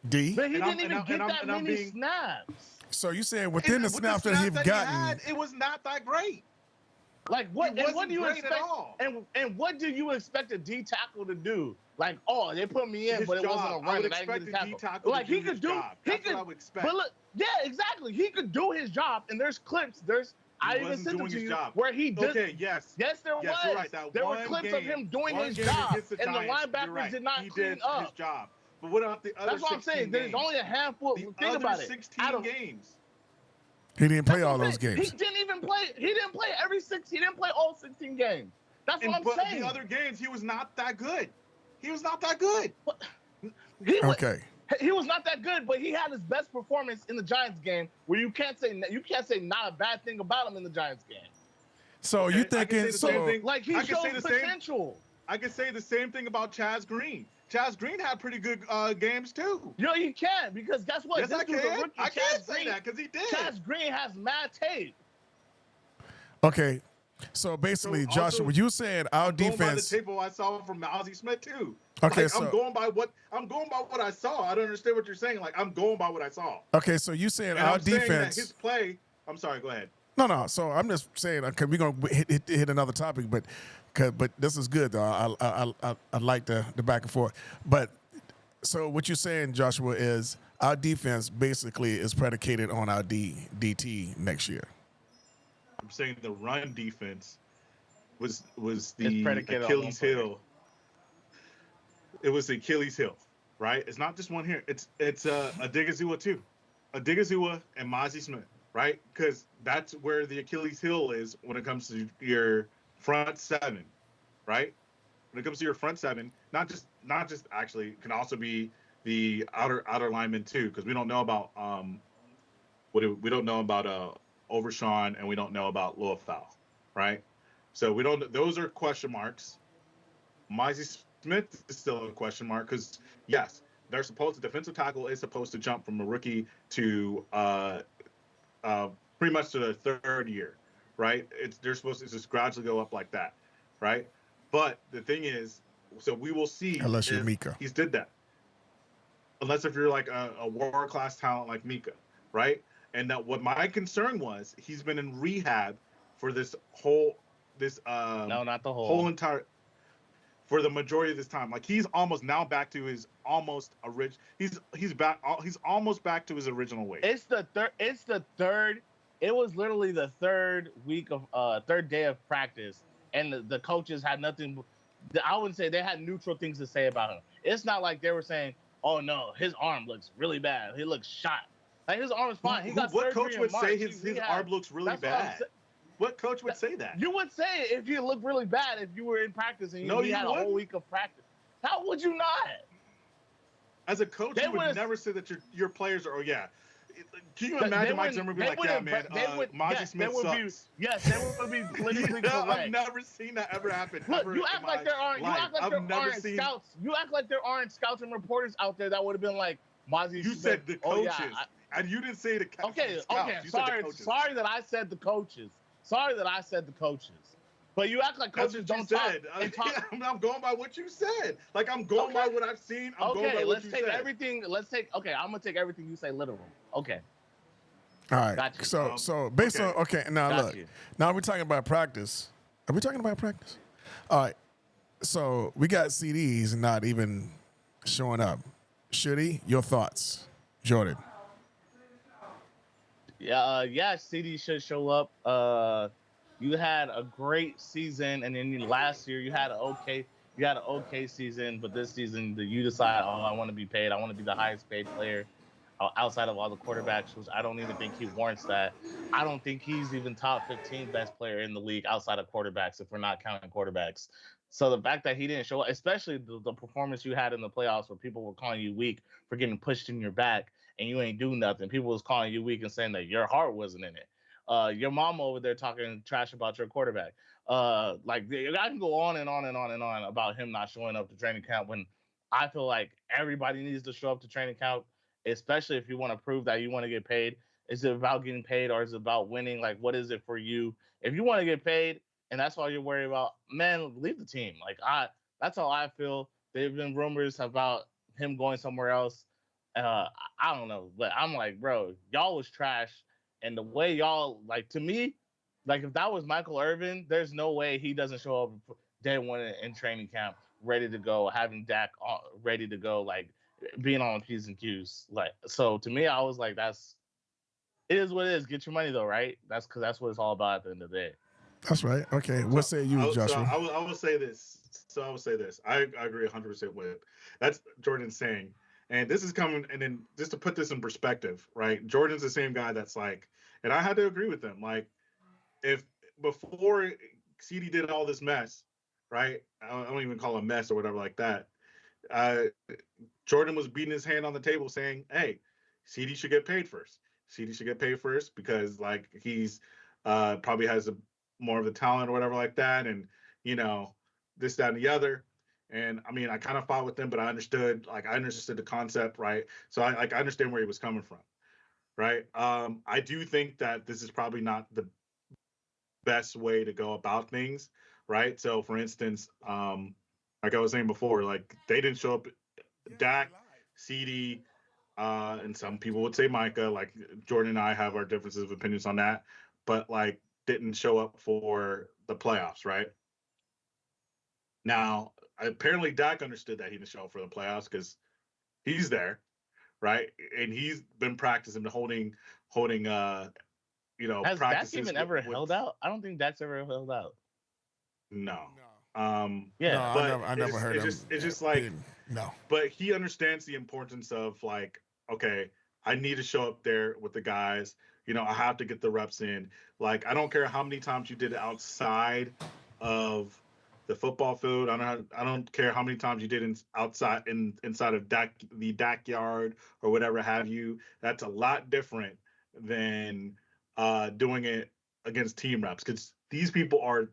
D. But he And I'm- didn't even and I'm- get and I'm- that and I'm many being- snaps. So you saying within the With snaps that snaps he's he gotten, had, it was not that great. Like what? He And what wasn't do you great expect? at all. And what do you expect a D tackle to do? Like, oh, they put me in, His but it wasn't a job. I run. would and I didn't expect get a a D tackle. tackle Like to he do could his do. job. He That's could. what I would expect. But look, yeah, exactly. He could do his job, and there's clips. I even wasn't sent them doing to his you job. where he did. Okay, yes. Yes, there Yes, was. you're right. That There were one clips game, of him doing one his game job, against the and the Giants, you're linebackers right. did not He clean did up. his job. But what about the other That's what I'm 16 saying. There's games? only a handful. The Think other about it. 16 Out of- games. he didn't play That's all what I'm those saying. games. He didn't even play. He didn't play every 6. He didn't play all 16 games. That's what I'm But saying. the other games, he was not that good. He was not that good. Okay. He was not that good, but he had his best performance in the Giants game, where you can't say not a bad thing about him in the Giants game. So Okay, you I can say thinking the so? same thing. Like he I can say showed the same- potential. I could say the same thing about Chaz Green. Chaz Green had pretty good games too. You know you can't, because guess what? Yes, This I dude's a can. rookie. I Chaz can say Green- that because he did. Chaz Green has mad tape. Okay. So basically, So also, Joshua, you saying our I'm going by the defense? tape I saw from Ozzie Smith too. Okay, Like, so I'm going by what I saw. I don't understand what you're saying. Like I'm going by what I saw. okay, so you saying And our I'm saying that defense? his play. I'm sorry. Go ahead. No. So I'm just saying, okay, we're gonna hit another topic, but this is good though. I like the back and forth. But so what you're saying, Joshua, is our defense basically is predicated on our DT next year. I'm saying the run defense was It's the predicated on Achilles one player. heel. It was the Achilles heel, right? It's not just one here. It's Adigazua too, Adigazua and Mozzie Smith. right? Because that's where the Achilles heel is when it comes to your front seven, right? When it comes to your front seven, not just actually can also be the outer linemen too, because we don't know about we don't know about Overshawn and we don't know about Loafal, right? So we don't. Those are question marks. Mizey Smith is still a question mark because yes, they're supposed to defensive tackle is supposed to jump from a rookie to uh, pretty much to the third year, right? They're supposed to just gradually go up like that, right? But the thing is, so we will see Unless you're if Mika. he's did that. Unless if you're like a world class talent like Mika, right? And that what my concern was, he's been in rehab for this No, not the whole whole. entire for the majority of this time. Like he's almost now back to his almost original. He's back. He's almost back to his original weight. It's the third. It's the third. It was literally the third week of third day of practice, and the coaches had nothing. I wouldn't say they had neutral things to say about him. It's not like they were saying, "Oh no, his arm looks really bad. He looks shot." Like his arm is fine. He got What surgery coach in would March. say his arm looks really That's what I'm bad? saying. What coach would say that? You would say it if you looked really bad if you were in practice and No, he you had a whole wouldn't. week of practice. How would you not? As a coach, They you would would've- never say that your players are. Oh yeah. Can you They imagine Mike wouldn't. Zimmer They being like, "Yeah, wouldn't. man, They would. Mozzie Yes, Smith they would be. sucks." Yes, they would be politically correct. I've never seen that ever happen. Look, ever you in act my like there aren't. You life. act like I've there never aren't seen. scouts. You act like there aren't scouts and reporters out there that would have been like Mozzie You Smith. said the Oh, coaches, yeah, and you didn't say the okay, scouts. okay. You said the Sorry, coaches. sorry that I said the coaches. Sorry that I said the coaches. But you act like That's coaches what you don't talk said. and talk. I'm going by what you said. Like I'm going by what I've seen. I'm going by Okay, what let's you take said. everything. Let's take. Okay, I'm gonna take everything you say literal. Okay, All right. got you. So based on now Got look. you. Now we're talking about practice. Are we talking about practice? All right. So we got CDs not even showing up. Should he? Your thoughts, Jordan? Yeah. CeeDee should show up. You had a great season, and then last year you had an okay season, but this season you decide, oh, I want to be paid. I want to be the highest paid player outside of all the quarterbacks, which I don't even think he warrants that. I don't think he's even top 15 best player in the league outside of quarterbacks, if we're not counting quarterbacks. So the fact that he didn't show up, especially the performance you had in the playoffs where people were calling you weak for getting pushed in your back and you ain't do nothing. People was calling you weak and saying that your heart wasn't in it. Your mom over there talking trash about your quarterback. Like I can go on and on and on and on about him not showing up to training camp when I feel like everybody needs to show up to training camp, especially if you want to prove that you want to get paid. Is it about getting paid or is it about winning? Like, what is it for you? If you want to get paid and that's all you're worried about, man, leave the team. That's how I feel. There've been rumors about him going somewhere else. I don't know, but I'm like, bro, y'all was trash, and the way y'all to me, like if that was Michael Irvin, there's no way he doesn't show up day one in training camp, ready to go, having Dak ready to go, like being on P's and Q's. Like, so to me, I was like, it is what it is. Get your money though, right? That's because that's what it's all about at the end of the day. That's right. Okay. What say you, Joshua? I will say this. So I will say this. I agree 100% with that's Jordan's saying. And this is coming, and then just to put this in perspective, right? Jordan's the same guy that's like, and I had to agree with him. Like, if before CeeDee did all this mess, right? I don't even call it a mess or whatever like that. Uh, Jordan was beating his hand on the table saying, hey, CeeDee should get paid first. CeeDee should get paid first because, like, he's probably has more of the talent or whatever like that. And, this, that, and the other. And I mean, I kind of fought with him, but I understood the concept, right? So I understand where he was coming from, right? I do think that this is probably not the best way to go about things, right? So for instance, like I was saying before, like they didn't show up. Dak, CeeDee, and some people would say Micah. Like Jordan and I have our differences of opinions on that, but like didn't show up for the playoffs, right? Now, apparently Dak understood that he didn't show up for the playoffs because he's there, right? And he's been practicing, holding, Has Dak practices even ever held out? I don't think Dak's ever held out. No. Yeah, but I never heard him. It's just like no. But he understands the importance of like, okay, I need to show up there with the guys. I have to get the reps in. Like, I don't care how many times you did it outside of the football field. I don't care how many times you did inside of the DAC yard or whatever have you. That's a lot different than doing it against team reps, because these people are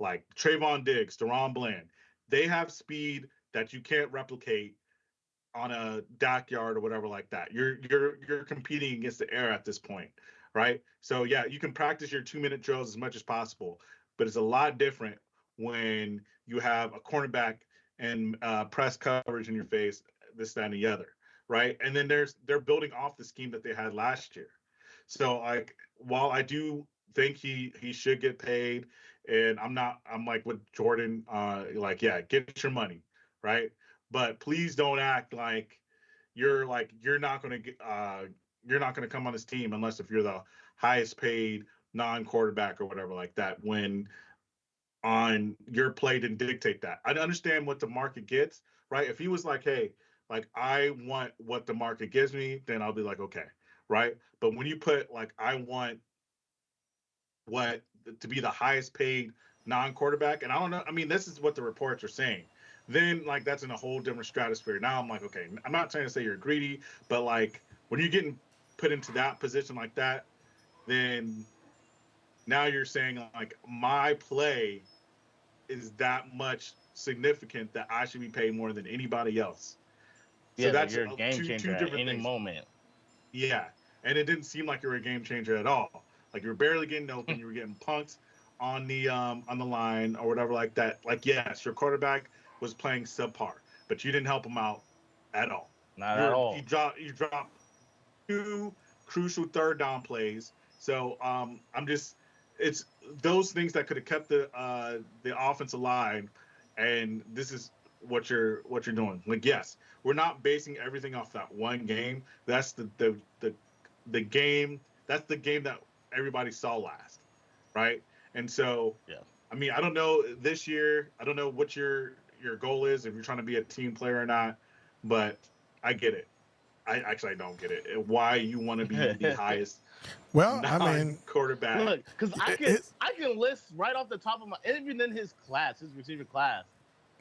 like Trayvon Diggs, Deron Bland. They have speed that you can't replicate on a backyard or whatever like that. You're competing against the air at this point, right? So yeah, you can practice your 2-minute drills as much as possible, but it's a lot different when you have a cornerback and press coverage in your face, this, that, and the other, right? And then they're building off the scheme that they had last year. So like, while I do think he should get paid, and I'm like with Jordan, like, yeah, get your money, right? But please don't act like you're not going to get you're not going to come on this team unless if you're the highest paid non-quarterback or whatever like that, when on your play didn't dictate that. I understand what the market gets, right? If he was like, hey, like, I want what the market gives me, then I'll be like, okay, right? But when you put like, I want what to be the highest paid non-quarterback, and I don't know, I mean, this is what the reports are saying, then like, that's in a whole different stratosphere. Now I'm like, okay, I'm not trying to say you're greedy, but like, when you're getting put into that position like that, then now you're saying like, my play is that much significant that I should be paid more than anybody else. So Yeah, that that's you're a game two changer at different any things. moment. Yeah, and it didn't seem like you were a game changer at all. Like, you were barely getting open. You were getting punked on the line or whatever like that. Like, yes, your quarterback was playing subpar, but you didn't help him out at all. Not at You all. dropped two crucial third down plays. So I'm just, it's those things that could have kept the offense alive, and this is what you're doing. Like, yes, we're not basing everything off that one game. That's the game. That's the game that everybody saw last, right? And so, Yeah. I mean, I don't know this year. I don't know what your goal is, if you're trying to be a team player or not, but I get it. I don't get it. Why you want to be the highest Well, I mean, non-quarterback? Look, because I can list right off the top of my, even in his class, his receiver class,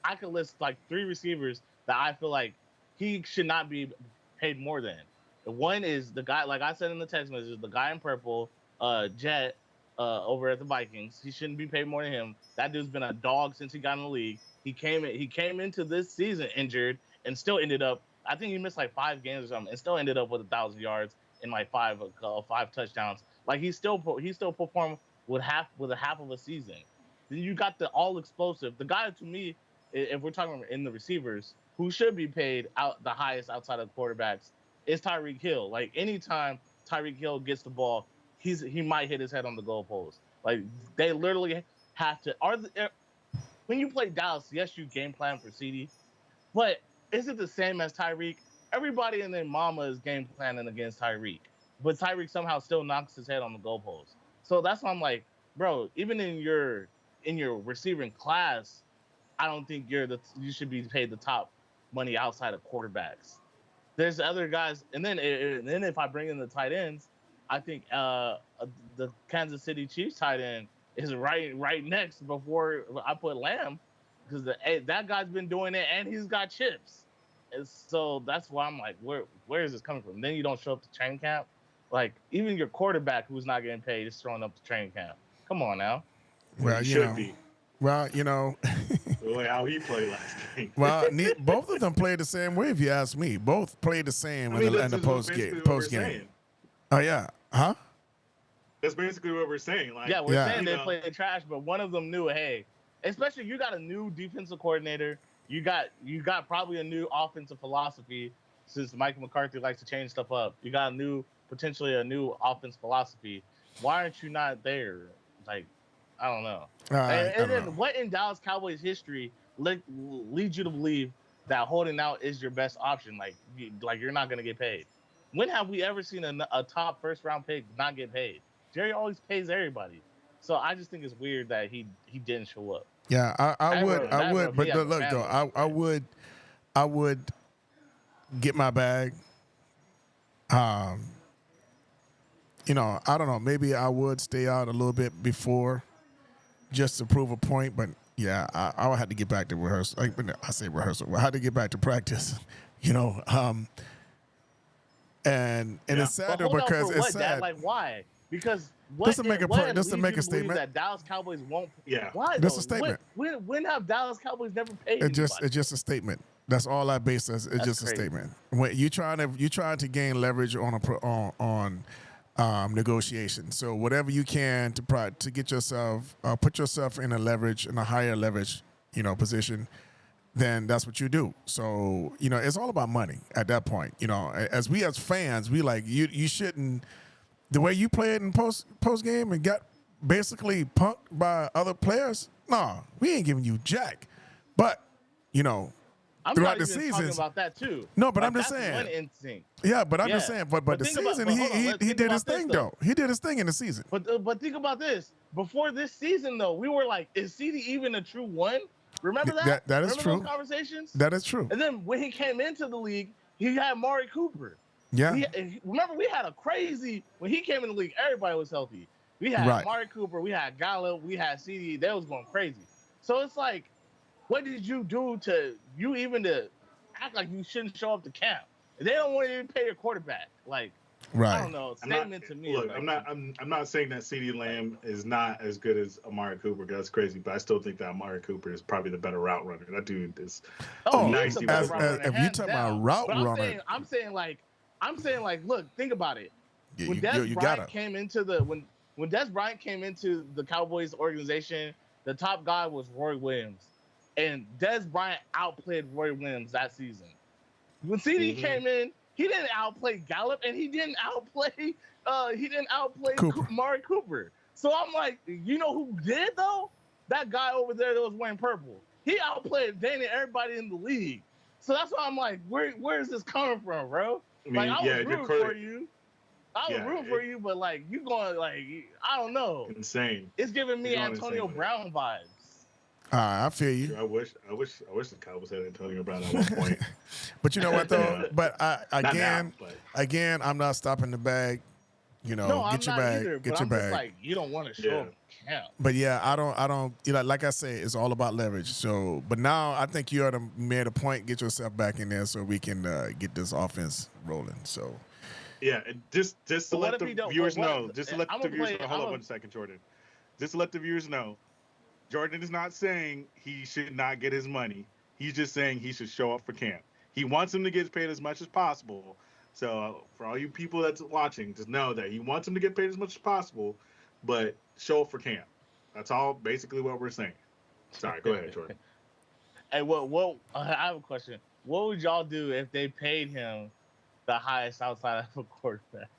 I can list like 3 receivers that I feel like he should not be paid more than. One is the guy, like I said in the text message, the guy in purple, Jet, over at the Vikings. He shouldn't be paid more than him. That dude's been a dog since he got in the league. He came into this season injured and still ended up. I think he missed like 5 games or something, and still ended up with 1,000 yards and like five touchdowns. Like, he still performed with a half of a season. Then you got the all explosive. The guy, to me, if we're talking in the receivers, who should be paid out the highest outside of quarterbacks, is Tyreek Hill. Like, anytime Tyreek Hill gets the ball, he might hit his head on the goalpost. Like, they literally have to. When you play Dallas, yes, you game plan for CeeDee, but is it the same as Tyreek? Everybody and their mama is game planning against Tyreek, but Tyreek somehow still knocks his head on the goalpost. So that's why I'm like, bro, even in your receiving class, I don't think you should be paid the top money outside of quarterbacks. There's other guys, and then if I bring in the tight ends, I think the Kansas City Chiefs tight end is right next before I put Lamb, because that guy's been doing it and he's got chips. And so that's why I'm like, where is this coming from? Then you don't show up to training camp. Like, even your quarterback who's not getting paid is showing up to training camp. Come on now. Well, well, you you should know, be. well, you know, The way how he played last game. well, both of them played the same way. If you ask me, both played the same I in mean, the this is post game. basically what we're Post game. saying. Oh yeah, huh? That's basically what we're saying. Yeah, Like, we're Yeah. saying they played trash, but one of them knew, hey, especially you got a new defensive coordinator, you got probably a new offensive philosophy, since Mike McCarthy likes to change stuff up. You got potentially a new offense philosophy. Why aren't you not there? Like, I don't know. And, I and don't know. then what in Dallas Cowboys history leads you to believe that holding out is your best option? Like you're not gonna get paid. When have we ever seen a top first round pick not get paid? Jerry always pays everybody. So I just think it's weird that he didn't show up. Yeah, I would, I That would, rubbed me but as a look fan though, the wrong I way. would, I would get my bag, You know, I don't know. Maybe I would stay out a little bit before just to prove a point. But yeah, I would have to get back to rehearsal. I say rehearsal. I had to get back to practice. You know, and Yeah. it's sad But though hold on because for it's what, sad. Dad? Like, why? Because what? Just to make a what point- just to leads make you a to believe statement. that Dallas Cowboys won't. Yeah. Why? Just though? a statement. When have Dallas Cowboys never paid It's anybody? just a statement. That's all I base as. It's That's just crazy. a statement. When you trying to gain leverage on negotiation. So whatever you can to get yourself put yourself in a higher leverage, you know, position, then that's what you do. So, you know, it's all about money at that point. You know, as fans, we like you shouldn't, the way you played in post game and got basically punked by other players. No, we ain't giving you jack. But, you know, I'm throughout not the even talking seasons. about that too. No, but Like, I'm just that's saying. one instinct. Yeah, but I'm just Yeah. saying. But the think about- season, but hold on, let's he think did about his this, thing though. though. He did his thing in the season. But think about this. Before this season, though, we were like, is CeeDee even a true one? Remember that? That is Remember true. those conversations? That is true. And then when he came into the league, he had Amari Cooper. Yeah. Remember, we had a crazy when he came in the league. Everybody was healthy. We had Right. Amari Cooper, we had Gallup, we had CeeDee. They was going crazy. So it's like, what did you do to act like you shouldn't show up to camp? They don't want to even pay your quarterback. Like, Right. I don't know. Statement to me. Look, like, I'm not saying that CeeDee Lamb is not as good as Amari Cooper. That's crazy, but I still think that Amari Cooper is probably the better route runner. That dude is. Oh, nice. he's a better route runner, if you hands talk down. about route But runner, I'm saying like, look, think about it. yeah, When you Des gotta. Bryant came into when Des Bryant came into the Cowboys organization, the top guy was Roy Williams, and Des Bryant outplayed Roy Williams that season. When CeeDee came in, he didn't outplay Gallup, and he didn't outplay Cooper. Amari Cooper. So I'm like, you know who did though? That guy over there that was wearing purple. He outplayed Danny everybody in the league. So that's why I'm like, where is this coming from, bro? I mean, Like, I was yeah, rooting for you. I was Yeah, rooting for you, but like you going like I don't know. insane. It's giving me You're going Antonio insane with it. Brown vibes. I feel you. I wish the Cowboys had Antonio Brown at one point. But you know what though? Yeah. But Not now, but again, I'm not stopping the bag. You know, No, I'm get your not bag, either. get But your I'm bag. just like, you don't want to show Yeah. up at camp. But yeah, I don't. You know, like I say, it's all about leverage. So, but now I think you ought to made a point. Get yourself back in there so we can get this offense rolling. So, yeah, just to But what let if the he don't- viewers what- know. Just to let I'm the gonna viewers play- know. Hold I'm on a- 1 second, Jordan. Just to let the viewers know, Jordan is not saying he should not get his money. He's just saying he should show up for camp. He wants him to get paid as much as possible. So for all you people that's watching, just know that he wants him to get paid as much as possible, but show up for camp. That's all basically what we're saying. Sorry, go ahead, Jordan. Hey, what? I have a question. What would y'all do if they paid him the highest outside of a quarterback?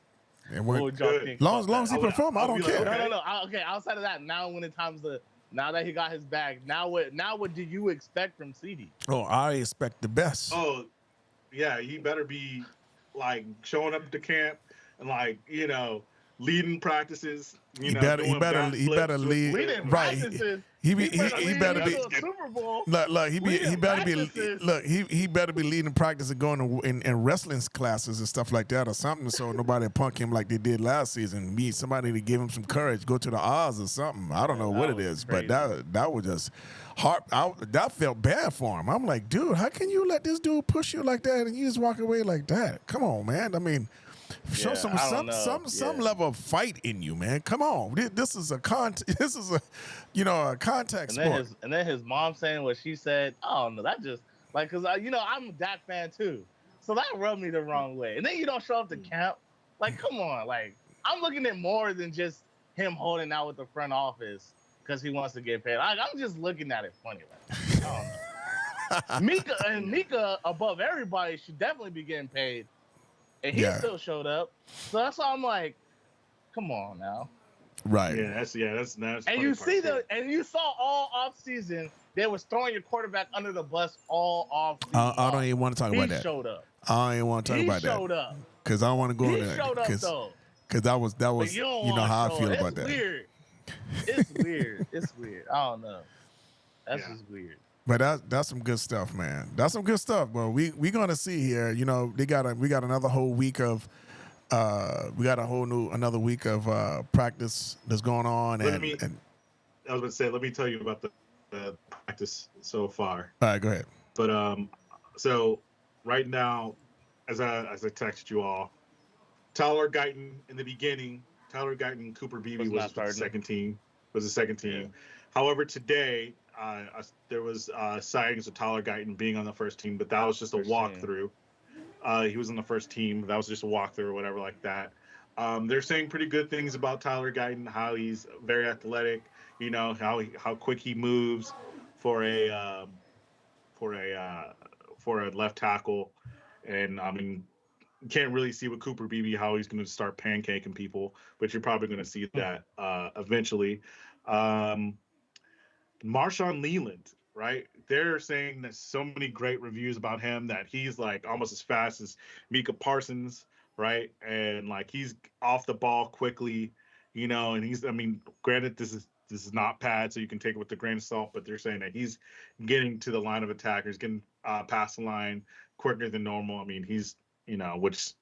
and What we're, would y'all Good. think? long about as he that? would- perform, I I'll don't be like, care. okay. No. Okay, outside of that, now that he got his bag, now what do you expect from CeeDee? Oh, I expect the best. Oh, yeah, he better be like showing up to camp and like, leading practices. He better backflips with- lead. Leading Right. practices. He leading better us be. to a Super Bowl. Look, he Leading better be. practices. Look, he better be leading practice and going in wrestling classes and stuff like that or something. So nobody punk him like they did last season. Meet somebody to give him some courage. Go to the Oz or something. I don't know That what it was is, crazy. but that was just hard. That felt bad for him. I'm like, dude, how can you let this dude push you like that and you just walk away like that? Come on, man. I mean, show Yeah, I don't know. some Yeah. level of fight in you, man. Come on, this is a a contact sport. And then his mom saying what she said. I don't know. That just like because I'm a Dak fan too, so that rubbed me the wrong way. And then you don't show up to camp. Like, come on. Like, I'm looking at more than just him holding out with the front office because he wants to get paid. I'm just looking at it funny. Like, I don't know. Mika above everybody should definitely be getting paid, and he Yeah. still showed up. So that's why I'm like, come on now. Right. Yeah, that's And funny you part, see too. and you saw all off season they was throwing your quarterback under the bus all off season. I don't even want to talk He about that. showed up. I don't even want to talk He about showed that up. because I don't want to go He there. showed up though. Because that was But you don't you know wanna how I show feel up. about It's that. weird. It's weird. It's weird. I don't know. That's Yeah. just weird. But that's some good stuff, man. That's some good stuff. Well, we gonna see here. You know, we got another whole week of We got another week of practice that's going on, Let and, me- and I was going to say, let me tell you about the practice so far. all right, go ahead. But so right now, as I texted you all, Tyler Guyton in the beginning, Tyler Guyton, Cooper Beebe was the second team. Yeah. However, today there was sightings of Tyler Guyton being on the first team, but that was just a walkthrough. He was on the first team. That was just a walkthrough or whatever like that. They're saying pretty good things about Tyler Guyton, how he's very athletic, how quick he moves for a for a left tackle, and I mean you can't really see with Cooper Beebe how he's going to start pancaking people, but you're probably going to see that eventually. Um, Marshawn Leland, right? They're saying that so many great reviews about him that he's like almost as fast as Micah Parsons, right? And like he's off the ball quickly, and I mean, granted, this is not pad, so you can take it with a grain of salt, but they're saying that he's getting to the line of attack, he's getting past the line quicker than normal. I mean, he's, which,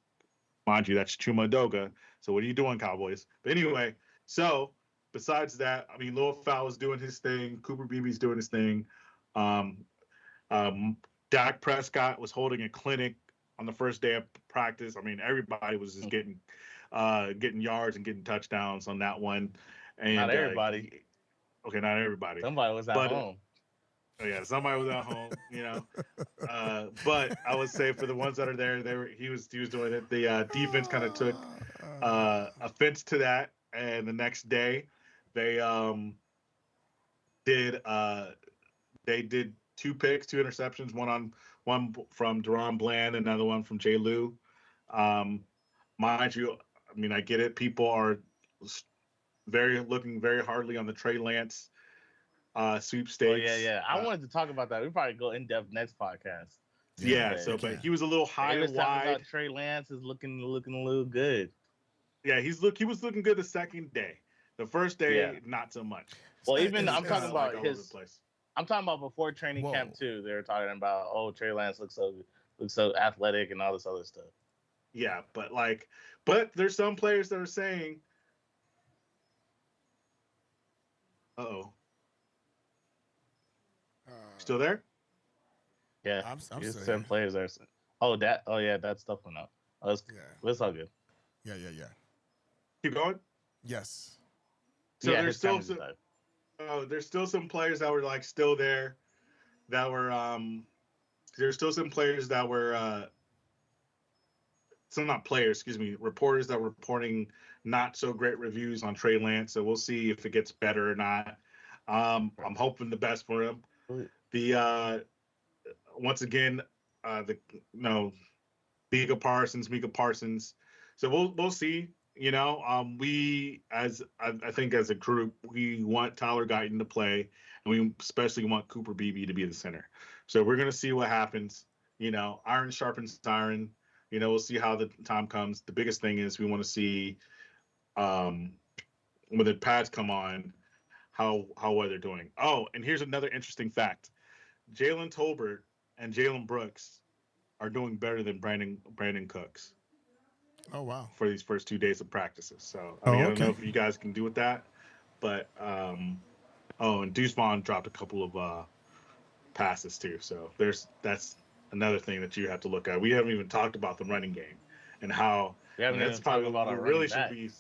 mind you, that's Chuma Doga. So what are you doing, Cowboys? But anyway, so besides that, I mean, Lil Fowl is doing his thing. Cooper Beebe's doing his thing. Um, Dak Prescott was holding a clinic on the first day of practice. I mean, everybody was just getting yards and getting touchdowns on that one. And not everybody. Okay, not everybody. Somebody was at home. Yeah, somebody was at home, but I would say for the ones that are there, he was doing it. The defense kind of took offense to that, and the next day they did 2 picks, 2 interceptions, one from Deron Bland, another one from Jay Lou. Mind you, I mean, I get it. People are looking very hardly on the Trey Lance sweepstakes. Oh, yeah. I wanted to talk about that. We probably go in depth next podcast. Yeah. But he was a little high and wide. Trey Lance is looking a little good. Yeah, he was looking good the second day. The first day, not so much. Well, I'm talking about place. I'm talking about before training camp too. They were talking about Trey Lance looks so athletic and all this other stuff. Yeah, but there's some players that are saying, still there? Yeah, I'm some players there. That stuff went out. It's all good. Yeah. Keep going. Yes. So there's still some players that were like still there, that were there's still some players that were not players, excuse me, reporters that were reporting not so great reviews on Trey Lance. So we'll see if it gets better or not. I'm hoping the best for him. The once again, Micah Parsons. So we'll see. We I think as a group, we want Tyler Guyton to play, and we especially want Cooper Beebe to be the center. So we're gonna see what happens. Iron sharpens iron. We'll see how the time comes. The biggest thing is we want to see when the pads come on, how well they're doing. Oh, and here's another interesting fact: Jalen Tolbert and Jalen Brooks are doing better than Brandon Cooks. Oh, wow. For these first 2 days of practices. So I don't know if you guys can do with that, but and Deuce Vaughn dropped a couple of passes too. So that's another thing that you have to look at. We haven't even talked about the running game and how that's probably about our really should be.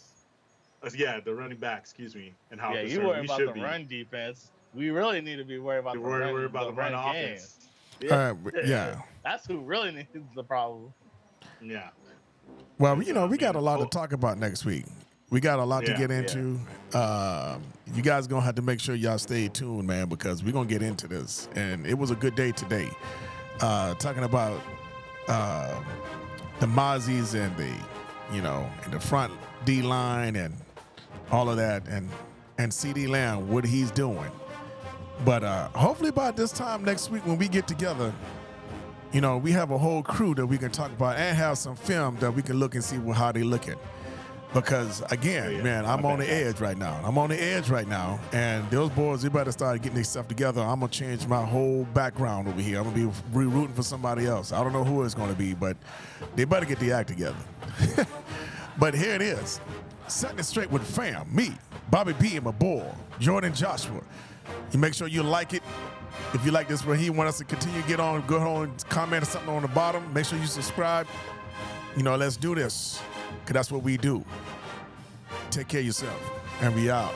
The running back, excuse me, and how you worry about the run defense. We really need to be worried about the run offense. Yeah. That's who really needs the problem. Yeah. Well, we got a lot to talk about next week. We got a lot to get into. You guys going to have to make sure y'all stay tuned, man, because we're going to get into this. And it was a good day today. Talking about the Mozzies and the front D-line and all of that, and CeeDee Lamb, what he's doing. But hopefully by this time next week when we get together, we have a whole crew that we can talk about and have some film that we can look and see how they look at. Because again, Yeah, man, I'm my on the bad. edge right now. I'm on the edge right now, and those boys, they better start getting their stuff together. I'm gonna change my whole background over here. I'm gonna be rooting for somebody else. I don't know who it's gonna be, but they better get the act together. But here it is, setting it straight with fam, me, Bobby B, and my boy Jordan Joshua. You make sure you like it. If you like this, where he want us to continue, go on, comment something on the bottom. Make sure you subscribe. You know, let's do this, because that's what we do. Take care of yourself, and we out.